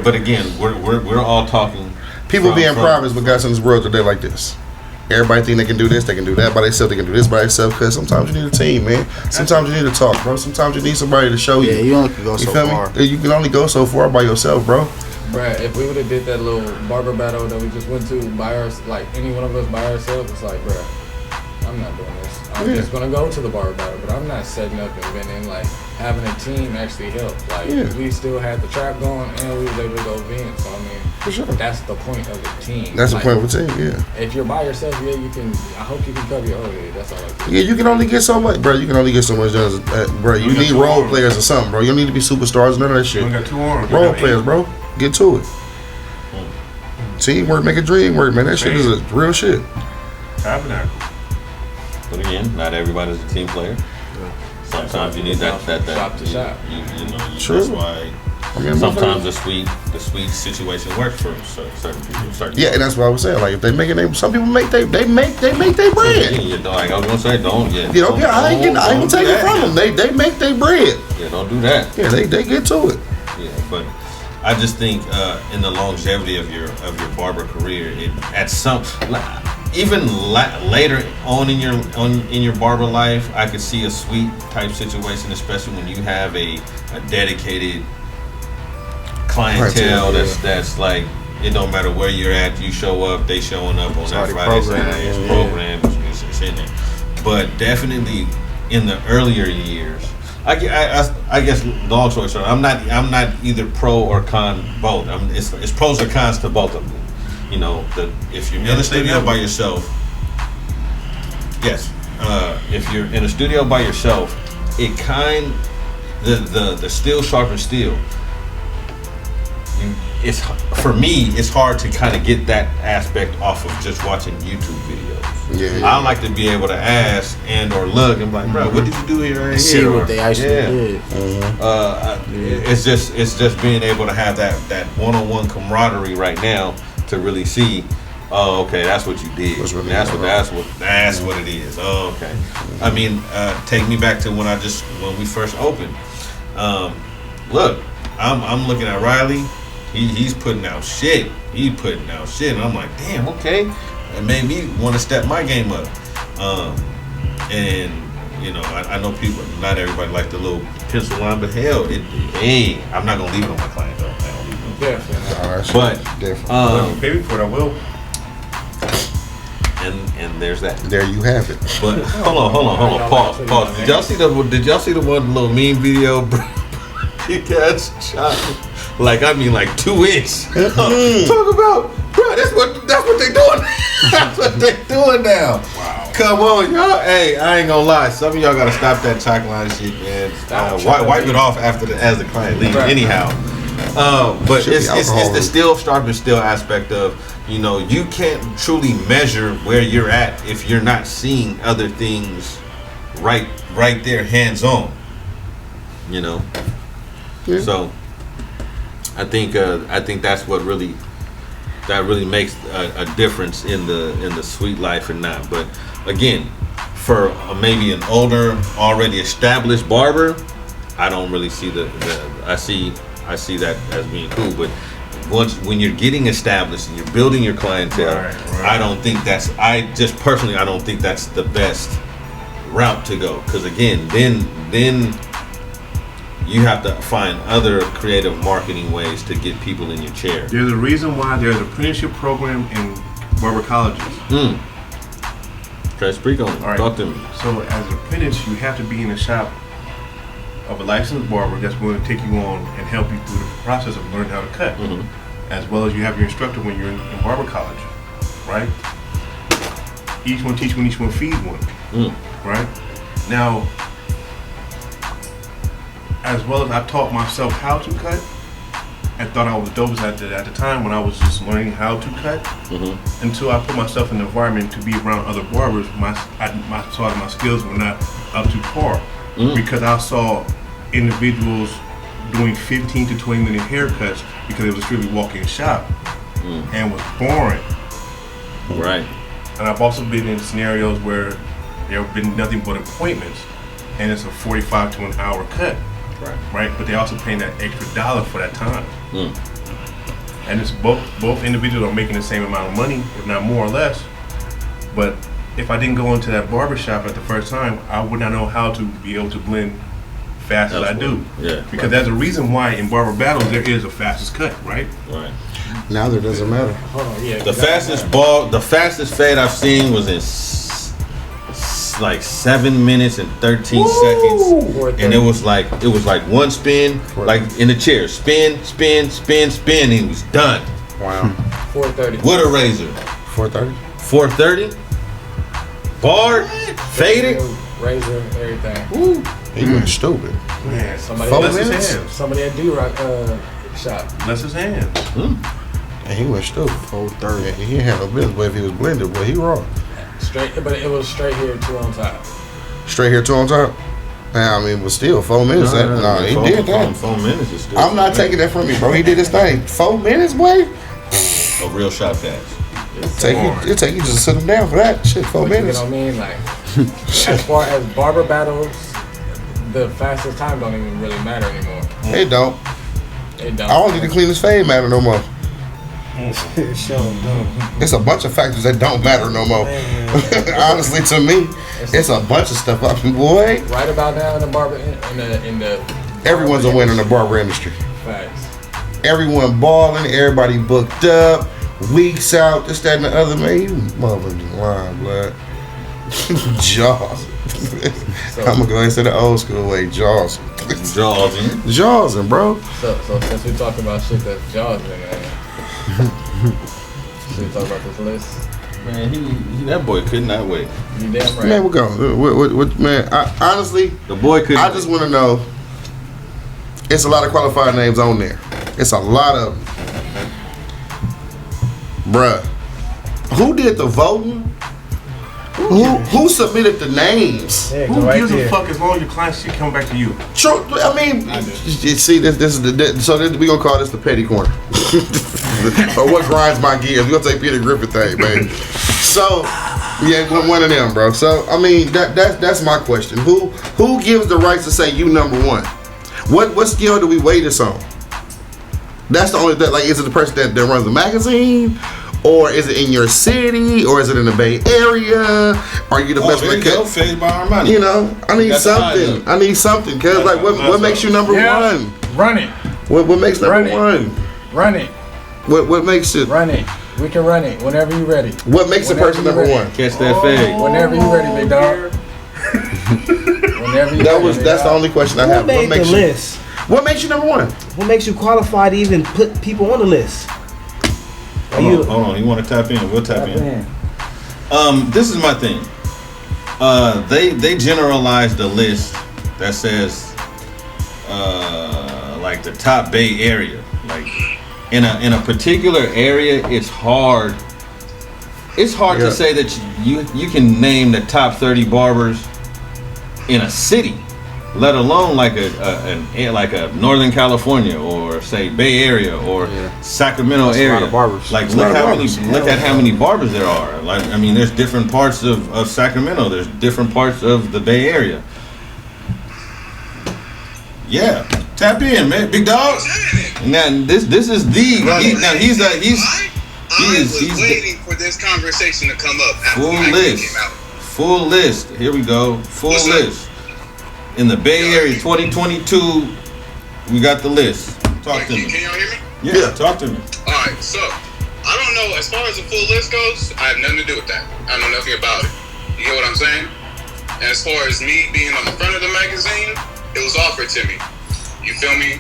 But again, we're all talking. People being private is what got us in this world today like this. Everybody think they can do this, they can do that by themselves, they can do this by themselves. Because sometimes you need a team, man. Sometimes you need to talk, bro. Sometimes you need somebody to show you. Yeah, you only can go so far. You can only go so far by yourself, bro. Bruh, if we would have did that little barber battle that we just went to by like any one of us by ourselves, it's like, bruh, I'm not doing this. I'm just gonna go to the barber battle, but I'm not setting up and venting. Like having a team actually helped. Like we still had the trap going and we was able to go vent. So I mean, for sure, that's the point of the team. That's like, the point of the team. Yeah. If you're by yourself, yeah, you can. I hope you can cover your overhead. That's all I can. Yeah, you can only get so much, bro. You can only get so much done, bro. You need role players or something, bro. You don't need to be superstars. None of that shit. You got 2 arms. Role players, bro. Get to it. Teamwork make a dream work, man. That shit is a real shit. Tabernacle. But again, not everybody's a team player. Sometimes you need that shop to shop. You know, True. That's why sometimes the sweet situation works for certain people. Yeah, and that's what I was saying. Like if they make it, some people make they make their bread. Yeah, like I was gonna say, don't. Yeah, you know, I ain't gonna take it from them. They make their bread. Yeah, don't do that. Yeah, they get to it. Yeah, but I just think in the longevity of your barber career, later on in your barber life, I could see a suite type situation, especially when you have a dedicated clientele that's like, it don't matter where you're at, you show up, they showing up on that Friday, Saturday, it's programs, it's in there. But definitely in the earlier years, I guess long story short, I'm not either pro or con both. It's pros or cons to both of them. You know, if you're in a studio by yourself, yes. If you're in a studio by yourself, the steel sharpens steel. For me, it's hard to kind of get that aspect off of just watching YouTube videos. Yeah. I like to be able to ask and or look and be like, bro, what did you do here? And See here? what they actually did. It's just being able to have that one-on-one camaraderie right now to really see. Oh, okay, that's what you did. Really that's what it is. Oh, okay. I mean, take me back to when we first opened. Look, I'm looking at Riley. He's putting out shit. And I'm like, damn, okay. It made me want to step my game up. And you know, I know people. Not everybody like the little pencil line, but hell, I'm not gonna leave it on my client though. I don't leave it on. Definitely. But different. Baby for it, I will. And there's that. There you have it. But hold on. Pause. Did y'all see the one little meme video? Big ass shot. Like 2 inch. Talk about, bro. That's what they doing. That's what they doing now. Wow. Come on, y'all. Hey, I ain't gonna lie. Some of y'all gotta stop that chalk line shit, man. Wipe it off as the client leaves. Right. Anyhow. But it's the still aspect of, you know, you can't truly measure where you're at if you're not seeing other things right there, hands on. You know. Yeah. So I think that's what really makes a difference in the sweet life and not. But again, for maybe an older, already established barber, I don't really see I see that as being cool. But when you're getting established and you're building your clientele, right. I don't think that's the best route to go. Because again, then you have to find other creative marketing ways to get people in your chair. There's a reason why there's an apprenticeship program in barber colleges. Okay, speak on it. All right. Talk to me. So as an apprentice, you have to be in a shop of a licensed barber that's willing to take you on and help you through the process of learning how to cut. As well as you have your instructor when you're in barber college, right? Each one teach one, each one feed one, right? Now, as well as I taught myself how to cut, I thought I was dope at the time when I was just learning how to cut. Until I put myself in an environment to be around other barbers, my skills were not up to par. Because I saw individuals doing 15 to 20 minute haircuts because it was really walk-in shop and was boring. Right. And I've also been in scenarios where there have been nothing but appointments and it's a 45 to an hour cut. Right. But they also paying that extra $1 for that time. And it's both individuals are making the same amount of money, if not more or less. But if I didn't go into that barbershop at the first time, I would not know how to be able to blend fast as I do. Yeah. Because there's a reason why in barber battles there is a fastest cut, right? Right. Now there doesn't matter. The fastest fade I've seen was in like 7 minutes and 13 seconds, and it was like one spin, like in the chair, spin, and he was done. Wow. 430. With a razor. 430. 430. Barred, faded, razor, everything. Woo. He went stupid. Man, Somebody at D-Rock shop. Bless his hands. And he went stupid. 430. Yeah, he didn't have no business, but if he was blended, but he wrong. Straight, but it was straight here, 2 on top. Straight here, 2 on top? Nah, I mean, but still, 4 minutes. He did that. 4 minutes is still. I'm not taking that from you, bro. He did his thing. 4 minutes, boy? A real Shopcast. It'll take you just to sit him down for that. Shit, 4 minutes. You know what I mean? Like, as far as barber battles, the fastest time don't even really matter anymore. It don't. I don't need to clean his fade matter no more. It's a bunch of factors that don't matter no more. Honestly, to me, it's a bunch of stuff. Boy, right about now in the barber in the everyone's a winner in the barber industry. Facts. Everyone balling, everybody booked up, weeks out, this, that, and the other. Man, you motherfucking lying, blood. Jaws. I'm gonna go ahead and say the old school way, Jaws. Jawsing, bro. So since we talking about shit that's Jawsing, should we talk about this list? Man, he that boy could not wait. You damn right. Man, we're going. What, man, honestly, the boy couldn't. I just want to know. It's a lot of qualified names on there. It's a lot of them. Bruh. Who did the voting who submitted the names? There you Who go, right gives there. a fuck as long as your clients keep coming back to you? True. I mean, you see, this is we gonna call this the petty corner, or what grinds my gears. We gonna take Peter Griffin thing, baby. So, yeah, one of them, bro. So, I mean, that's my question. Who gives the rights to say you number one? What skill do we weigh this on? That's the only that. Like, is it the person that runs the magazine? Or is it in your city? Or is it in the Bay Area? Are you the best there you go, Phase by Armani. You know, I need something. I need something. Cause like, what makes you number one? Run it. What makes number one? Run it. What makes it? Run it. We can run it whenever you're ready. What makes a person number one? Catch that fade. Whenever you're ready, big dog. Whenever you're ready. That's the only question I Who have. made the list? What makes you number one? What makes you qualified to even put people on the list? Hold on. You want to tap in? We'll tap in. This is my thing. They generalized the list that says like the top Bay Area. Like in a particular area, it's hard. It's hard to say that you can name the top 30 barbers in a city, let alone like a Northern California or say Bay Area or Sacramento area. A lot of barbers. Like look at how many barbers there are. Like I mean, there's different parts of Sacramento. There's different parts of the Bay Area. Yeah, tap in, man, big dog. Now this is the he's waiting for this conversation to come up. After full the list. came out. Full list. Here we go. Full list. In the Bay Area 2022, we got the list. Talk to me. Can y'all hear me? Yeah, talk to me. Alright, so I don't know, as far as the full list goes, I have nothing to do with that. I know nothing about it. You get what I'm saying? And as far as me being on the front of the magazine, it was offered to me. You feel me?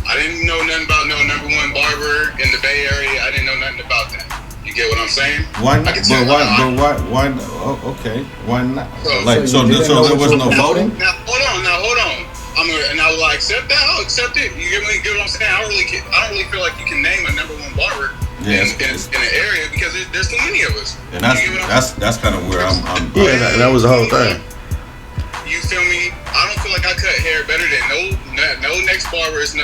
I didn't know nothing about no number one barber in the Bay Area. I didn't know nothing about that. You get what I'm saying? Why not? Why? Oh, okay. Why not? So there was no voting? Now hold on. Will I accept that? I'll accept it. You get what I'm saying? I don't really feel like you can name a number one barber in an area because there's too many of us. And that's kind of where I'm. Yeah, that was the whole thing. You feel me? I don't feel like I cut hair better than no next barber. For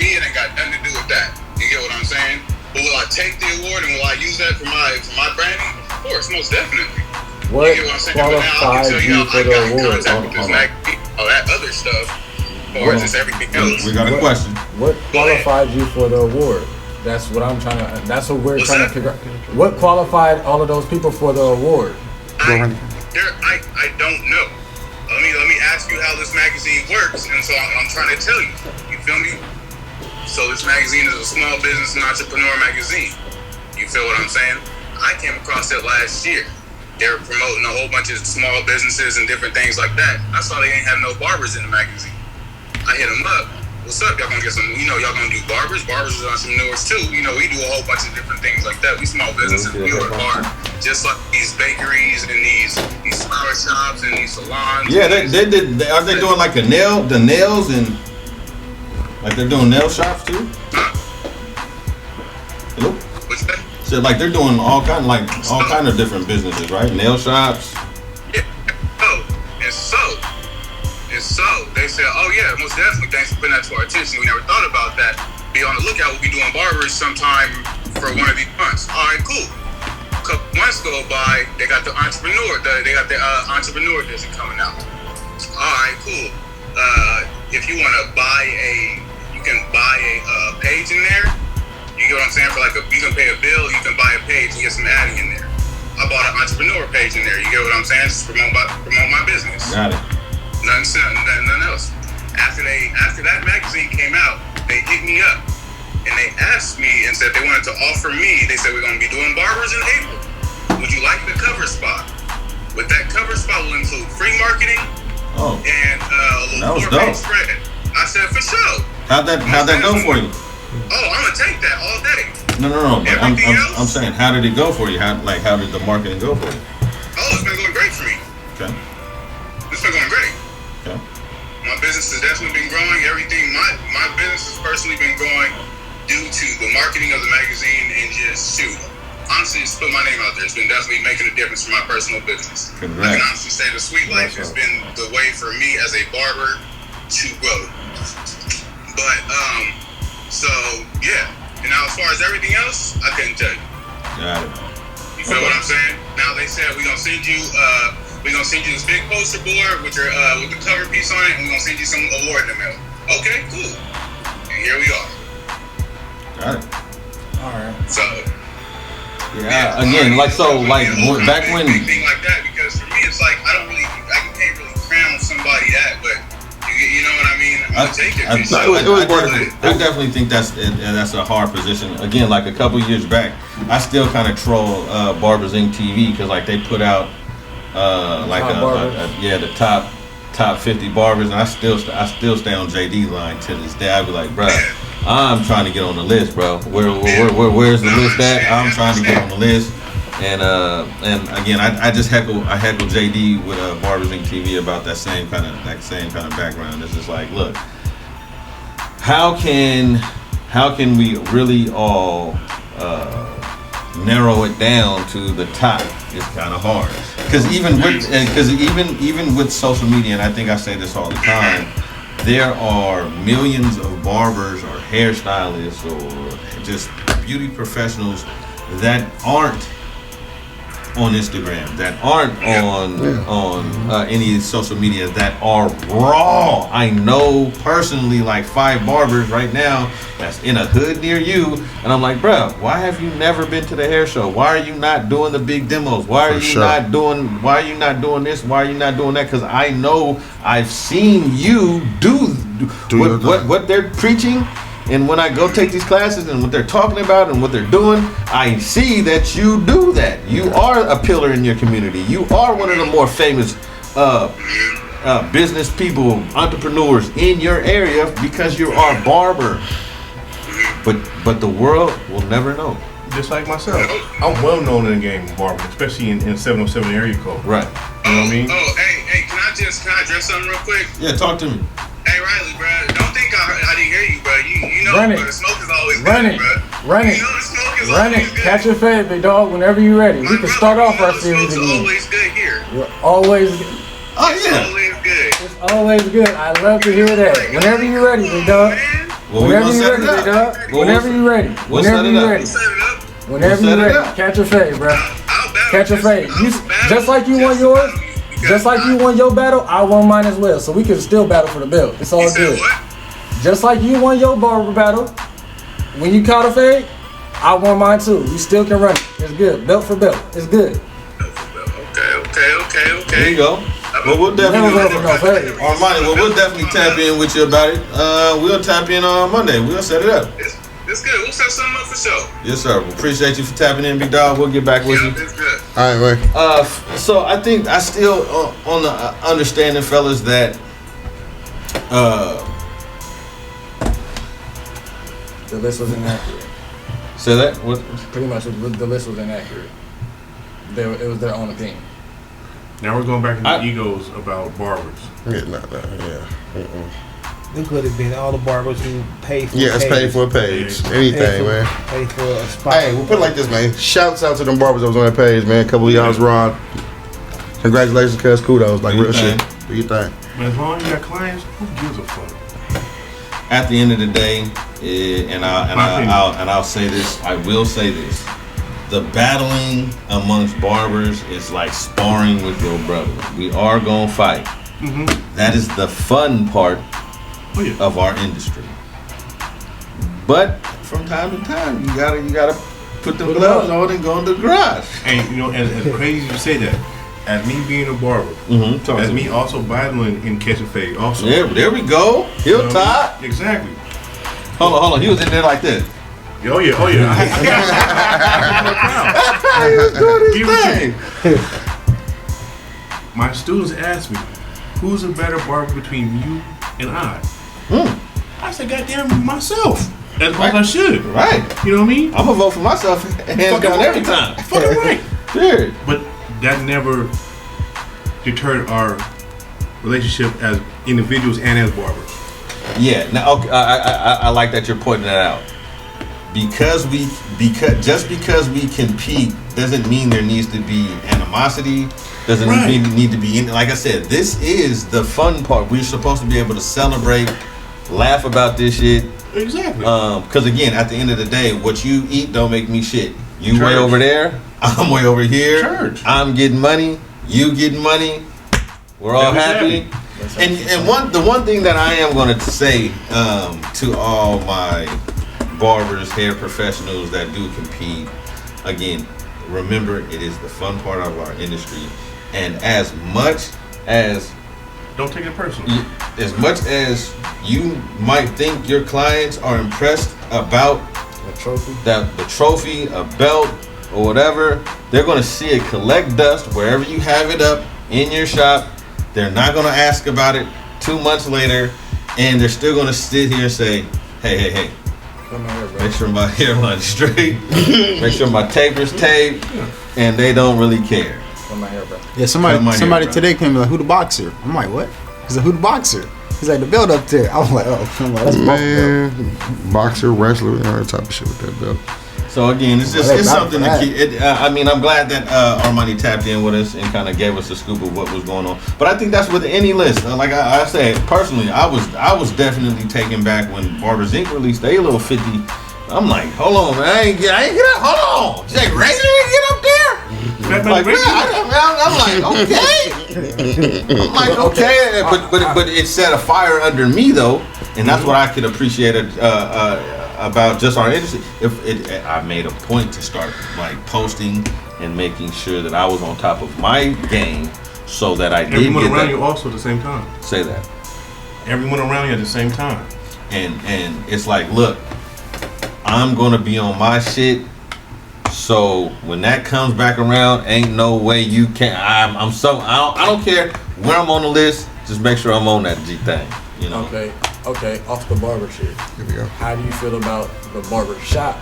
me, it ain't got nothing to do with that. You get what I'm saying? But will I take the award and will I use that for my branding? Of course, most definitely. What you get what I'm saying? But now I can tell you how I got in contact with this magazine, all that other stuff, or just everything else. We got a question. What qualified you for the award? That's what I'm trying to. That's what we're trying to figure out. What qualified all of those people for the award? I don't know. Let me ask you how this magazine works, and so I'm trying to tell you. You feel me? So this magazine is a small business and entrepreneur magazine. You feel what I'm saying? I came across it last year. They were promoting a whole bunch of small businesses and different things like that. I saw they ain't have no barbers in the magazine. I hit them up. What's up? Y'all gonna get some, y'all gonna do barbers? Barbers are entrepreneurs too. We do a whole bunch of different things like that. We small businesses, we work hard. Just like these bakeries and these flower shops and these salons. Yeah, they did. Are they doing like the nails and like they're doing nail shops too? Hello? What's that? So like they're doing all kind of different businesses, right? Nail shops. Yeah. And so they said, oh yeah, most definitely. Thanks for putting that to our attention. We never thought about that. Be on the lookout. We'll be doing barbers sometime for one of these months. All right, cool. A couple months go by, they got the entrepreneur. They got the entrepreneur edition coming out. All right, cool. If you want to you can buy a page in there. You get what I'm saying? You can pay a bill, you can buy a page and get some adding in there. I bought an entrepreneur page in there. You get what I'm saying? Just promote my business. Got it. Nothing else. After that magazine came out, they hit me up and they asked me and said they wanted to offer me. They said we're going to be doing barbers in April. Would you like the cover spot? With that cover spot will include free marketing and a little 4-page spread. I said for sure. How'd that go for you? Oh, I'm gonna take that all day. No. But I'm saying, how did it go for you? How did the marketing go for you? Oh, it's been going great for me. Okay. It's been going great. Okay. My business has definitely been growing. Everything, my business has personally been growing due to the marketing of the magazine and just honestly, just put my name out there. It's been definitely making a difference for my personal business. Congrats. I can honestly say the Sweet Life has been the way for me as a barber to grow. But, so, yeah. And now as far as everything else, I couldn't tell you. Got it. You feel what I'm saying? Now they said we're gonna send you this big poster board with your with the cover piece on it, and we're gonna send you some award in the mail. Okay, cool. And here we are. Got it. All right. So Yeah. Again, like so, like back when. Anything like that, because for me it's like I can't really crown somebody that, but you know what I mean? I'm gonna take it. I definitely think that's a hard position. Again, like a couple years back, I still kind of troll Barbers Inc. TV because like they put out the top 50 barbers, and I still stay on JD line to this day. I'd be like, bruh, I'm trying to get on the list, bro. Where's the list at? I'm trying to get on the list. And again, I heckle JD with Barbers Inc. TV about that same kind of background. It's just like, look, how can we really all narrow it down to the top? It's kind of hard because even with social media, and I think I say this all the time, there are millions of barbers or hairstylists or just beauty professionals that aren't on Instagram, that aren't on any social media, that are raw. I know personally like 5 barbers right now that's in a hood near you, and I'm like, bro, why have you never been to the hair show? Why are you not doing the big demos? Why are you not doing this? Why are you not doing that? Because I know I've seen you do what they're preaching. And when I go take these classes and what they're talking about and what they're doing, I see that you do that. You are a pillar in your community. You are one of the more famous business people, entrepreneurs in your area because you are a barber. But the world will never know. Just like myself, I'm well known in the game of barbering, especially in 707 area code. Right. You know what I mean? Hey, can I address something real quick? Yeah, talk to me. Hey Riley, bro, don't think I didn't hear you, bro. You know, Run it. Bro, the smoke is always Run good, it. bro. Run You it. know the smoke is Run always it. good. Catch your fade, big dog, whenever you're ready. We can start off our series again. again. Always good here. We're always Oh yeah. Always good. It's always good. I love to hear that. Whenever you're ready, big dog. Well, Whenever you're ready, big dog. Whenever you're ready. We'll set Whenever it you're up. ready. Set it up. Whenever We'll set you're it ready. up. Catch your fade, bro. I'll battle. Catch your fade. Just like you won yours. Just like you won your battle, I won mine as well. So we can still battle for the belt. It's all good. What? Just like you won your barber battle, when you caught a fade, I won mine too. You still can run it. It's good. Belt for belt. It's good. Okay. There you go. Well, we'll Never definitely. go for no fade. Armani, well, we'll definitely tap in with you about it. We'll tap in on Monday. We'll set it up. It's good. We'll set something up for sure. Yes, sir. We appreciate you for tapping in, big dog. We'll get back with you. It's good. All right, man. So I think I still on the understanding, fellas, that The list was inaccurate. say that what Pretty much the list was inaccurate. It was their own opinion. Now we're going back into egos about barbers. It could have been all the barbers who paid for Yeah, it's paid for a page. Anything, man. Pay for a spot. Hey, we'll put it like this, man. Shouts out to them barbers that was on that page, man. A couple of y'all's raw. Congratulations, cuz. Kudos. Like real shit. Do your thing. But as long as you got clients, who gives a fuck? at the end of the day, I'll say this. I will say this. The battling amongst barbers is like sparring with your brother. We are gonna fight. Mm-hmm. That is the fun part of our industry. But from time to time, you gotta put the gloves on and go in the garage. And you know, as crazy as you say that, as me being a barber, as me also battling in catch a fade, also. There we go. Heel top. Exactly. Hold on. He was in there like this. Oh yeah. He was doing his thing. My students ask me, who's a better barber between you and I? I said, goddamn myself. As much as I should. Right. You know what I mean? I'm gonna vote for myself hands down every time. Fucking right. Period. But that never deterred our relationship as individuals and as barbers. Yeah. Now, okay, I like that you're pointing that out. because just because we compete doesn't mean there needs to be animosity. Doesn't need to be like I said. This is the fun part. We're supposed to be able to celebrate, laugh about this shit. Exactly. Because again, at the end of the day, what you eat don't make me shit. You Church. way over there, I'm way over here. Church. I'm getting money. You getting money. We're all happy. And the one thing that I am going to say to all my barbers, hair professionals that do compete, again, remember it is the fun part of our industry, and as much as don't take it personally. As much as you might think your clients are impressed about the trophy, a belt, or whatever, they're going to see it collect dust wherever you have it up in your shop. They're not going to ask about it 2 months later, and they're still going to sit here and say, hey, Come on here, bro. make sure my hairline's straight, make sure my taper's taped, and they don't really care. Come on here, bro. Yeah, somebody today came like, who the boxer? I'm like, what? He's like, who the boxer? He's like, the belt up there. I was like, oh, that's man, boxer, wrestler, all that type of shit with that belt. So again, it's something to keep. I'm glad that Armani tapped in with us and kind of gave us a scoop of what was going on. But I think that's with any list. Like I said, personally, I was definitely taken back when Barbers Inc. released their little 50. I'm like, hold on, man, I ain't get up. Hold on, she's like, Razor didn't get up there. Like, I'm like, okay. I'm like, okay, but it set a fire under me though, and that's what I could appreciate about just our industry. I made a point to start like posting and making sure that I was on top of my game, so that I did everyone get around that. you also at the same time. Say that. Everyone around you at the same time. And it's like, look, I'm gonna be on my shit. So when that comes back around, ain't no way you can. I don't care where I'm on the list. Just make sure I'm on that G thing. You know. Okay. Off the barber shit. Here we go. How do you feel about the barber shop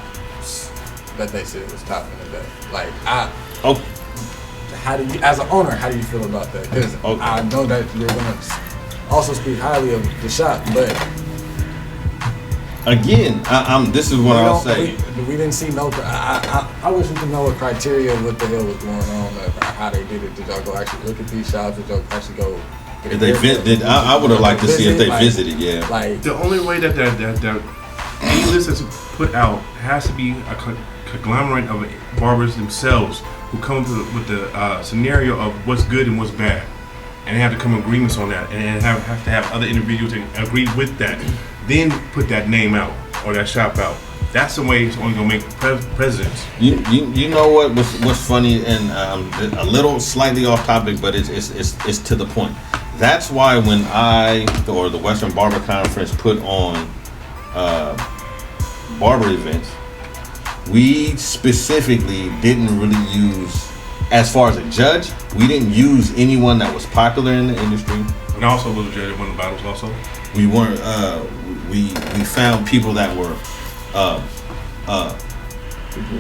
that they said was top in the day? Like how do you, as an owner, how do you feel about that? Because I know that you're gonna also speak highly of the shop, but again, this is what I'll say. We didn't see no. I wish we could know what criteria, what the hell was going on, how they did it. Did y'all go actually look at these shops? Did y'all actually go? If they visited, I would have liked to see if they visited. Yeah. Like the only way that any list that's put out has to be a conglomerate of barbers themselves who come with the scenario of what's good and what's bad, and they have to come agreements on that, and have to have other individuals to agree with that. Then put that name out or that shop out. That's the way it's only gonna make presidents. You know what's funny, and a little slightly off topic, but it's to the point. That's why when the Western Barber Conference put on barber events, we specifically didn't really use, as far as a judge, we didn't use anyone that was popular in the industry. And also was a judge at one of the battles also. We weren't. We found people that were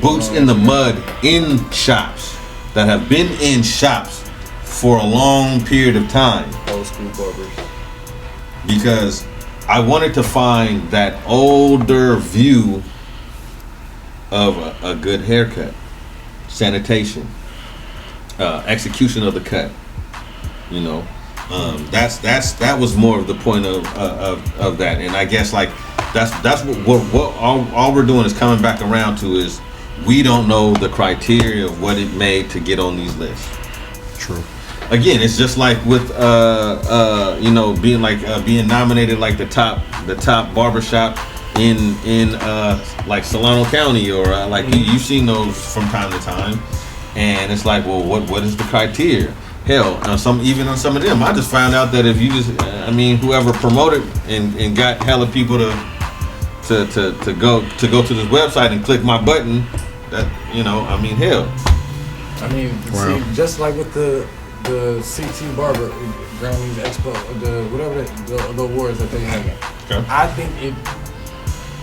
boots in the mud in shops, that have been in shops for a long period of time. Old school barbers. Because I wanted to find that older view of a good haircut, sanitation, execution of the cut. You know, that was more of the point of that, and I guess like that's what all we're doing is coming back around to is we don't know the criteria of what it made to get on these lists. True. Again, it's just like with being nominated like the top barbershop in like Solano County or like you've seen those from time to time, and it's like, well, what is the criteria? Hell, on some of them, I just found out that if you just, whoever promoted and got hella people to go to this website and click my button, that hell. See, just like with the CT Barber Grammys Expo, the awards that they have. Okay. I think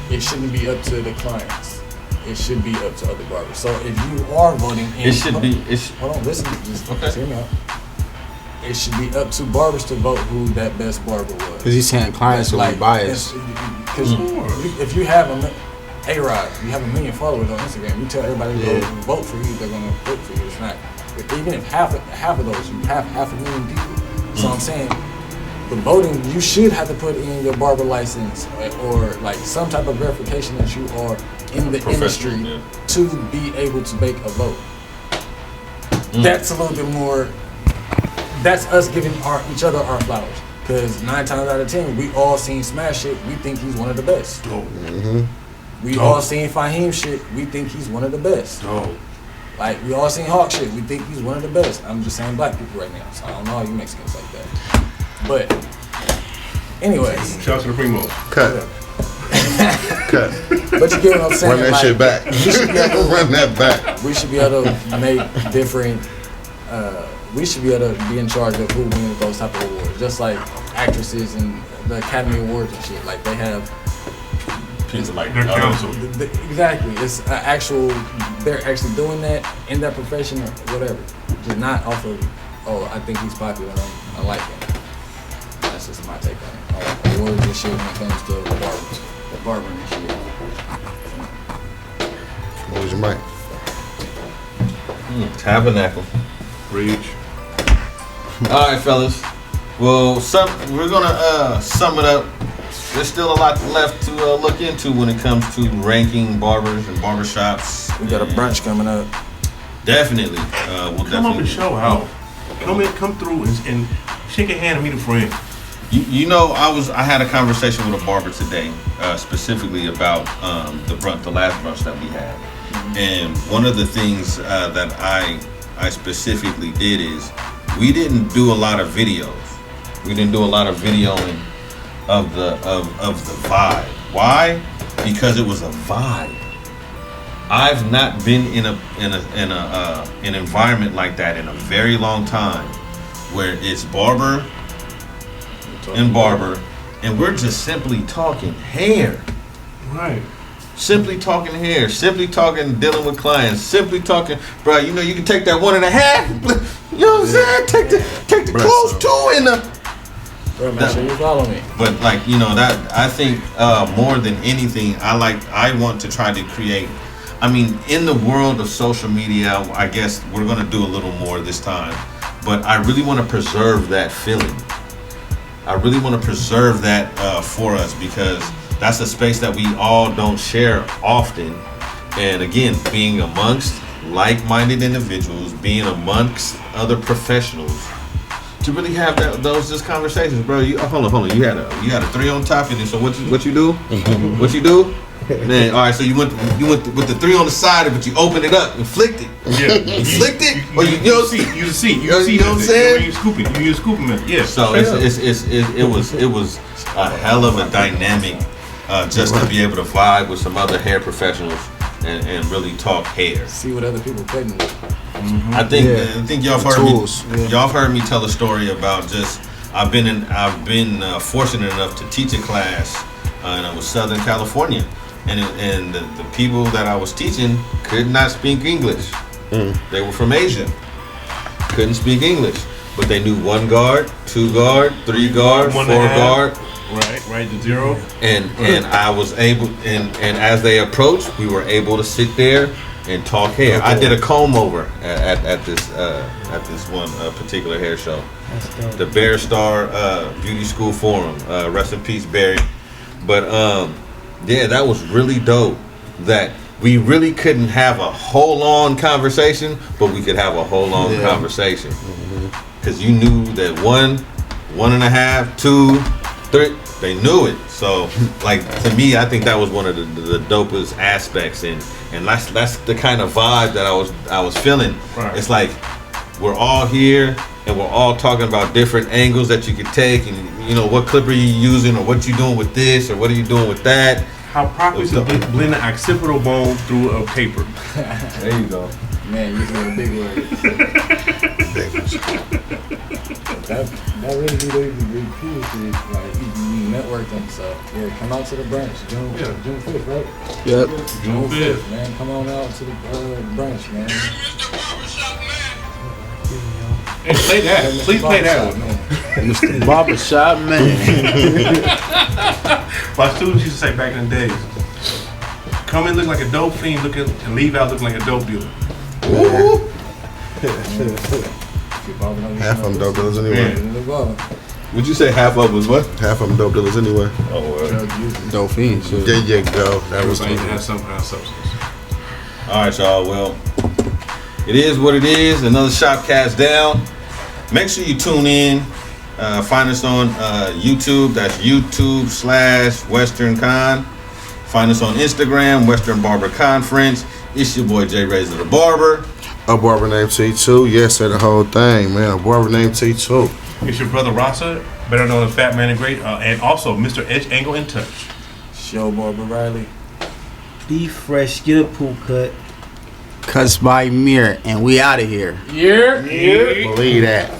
it shouldn't be up to the clients. It should be up to other barbers. So if you are voting in, hold on, listen, just hear me out. It should be up to barbers to vote who that best barber was. Because you're saying clients will be biased. Because if you have A-Rod, you have 1 million followers on Instagram. You tell everybody to go vote for you, they're gonna vote for you. It's not. Even if half of those, you have 500,000 people. So I'm saying, the voting, you should have to put in your barber license or like some type of verification that you are in the industry to be able to make a vote. That's a little bit more. That's us giving each other our flowers. Because 9 times out of 10, we all seen Smash shit. We think he's one of the best. We all seen Fahim shit. We think he's one of the best. Like, we all seen Hawk shit. We think he's one of the best. I'm just saying black people right now. So I don't know all you Mexicans like that. But, anyways. Shout out to the Primos. Cut. But you get what I'm saying? Run that shit back. Run that back. We should be able to make different. We should be able to be in charge of who wins those type of awards, just like actresses and the Academy Awards and shit. Like they have people like their council. Exactly, it's an actual. They're actually doing that in their profession or whatever, just not off of. Oh, I think he's popular. I like him. That's just my take on it. Awards and shit when it comes to barbering and shit. What was your mic? Tabernacle. Reach. All right, fellas. Well, we're gonna sum it up. There's still a lot left to look into when it comes to ranking barbers and barbershops. We got a brunch coming up. Definitely. We'll Come up and show out. Come through and shake a hand and meet a friend. You know, I had a conversation with a barber today, specifically about the last brunch that we had, and one of the things that I specifically did is we didn't do a lot of videos. We didn't do a lot of videoing of the vibe. Why? Because it was a vibe. I've not been in an environment like that in a very long time, where it's barber and barber, and we're just simply talking hair. Right. Simply talking hair, simply talking dealing with clients, simply talking, bro, you know, you can take that 1.5, you know what I'm saying? Take the clothes too in the. Bro, make sure you follow me. But like, you know, that I think more than anything, I want to try to create. I mean, in the world of social media, I guess we're gonna do a little more this time, but I really want to preserve that feeling. I really want to preserve that for us, because that's a space that we all don't share often. And again, being amongst like-minded individuals, being amongst other professionals, to really have those just conversations, bro. Hold on. You had a 3 on top of it. So what you do? What you do? Man, all right. So you went with the 3 on the side, but you opened it up and flicked it. Yeah, you flicked it, or you know see. You know what I'm saying? You use scooping it. Yeah. So it was a hell of a dynamic, just to be able to vibe with some other hair professionals and really talk hair. See what other people cutting with. I think y'all heard me. Y'all heard me tell a story about I've been fortunate enough to teach a class in Southern California, and the people that I was teaching could not speak English. They were from Asia, couldn't speak English, but they knew 1 guard, 2 guard, 3 guard, 4 guard. Right to 0. And I was able, and as they approached, we were able to sit there and talk hair. I did a comb over at this one particular hair show, the Bear Star Beauty School Forum. Rest in peace, Barry. But yeah, that was really dope. That we really couldn't have a whole long conversation, but we could have a whole long conversation, because you knew that 1, 1.5, 2, 3. They knew it. So, like, to me, I think that was one of the dopest aspects, and that's the kind of vibe that I was feeling. Right. It's like we're all here and we're all talking about different angles that you could take, and you know, what clipper you using, or what you doing with this, or what are you doing with that. How properly to blend the occipital bone through a paper. There you go. Man, you said a big word. That really be cool to like you networking. So yeah, come out to the brunch. June 5th, right? Yep. June 5th. Man, come on out to the brunch, man. Hey, play that. Please play that one. Mr. Barbershop Man. My students used to say back in the days, Come in looking like a dope fiend, and leave out looking like a dope dealer. Ooh. Half of them dope dealers anyway. Would you say half of was what? Half of them dope dealers anyway. Oh, well. Dope fiends. Shit. There you go. That was Everybody has some kind of substance. All right, y'all. Well, it is what it is. Another Shopcast down. Make sure you tune in. Find us on YouTube. That's YouTube/Western Con. Find us on Instagram, Western Barber Conference. It's your boy Jay Razor the Barber. A barber named T2. Yes, say the whole thing, man. A barber named T2. It's your brother Rasa, better known as Fat Man and Great, and also Mr. Edge Angle in Touch. Show Barber Riley. Be fresh, get a pool cut. Cuts by Mirror, and we out of here. Yeah. Believe that.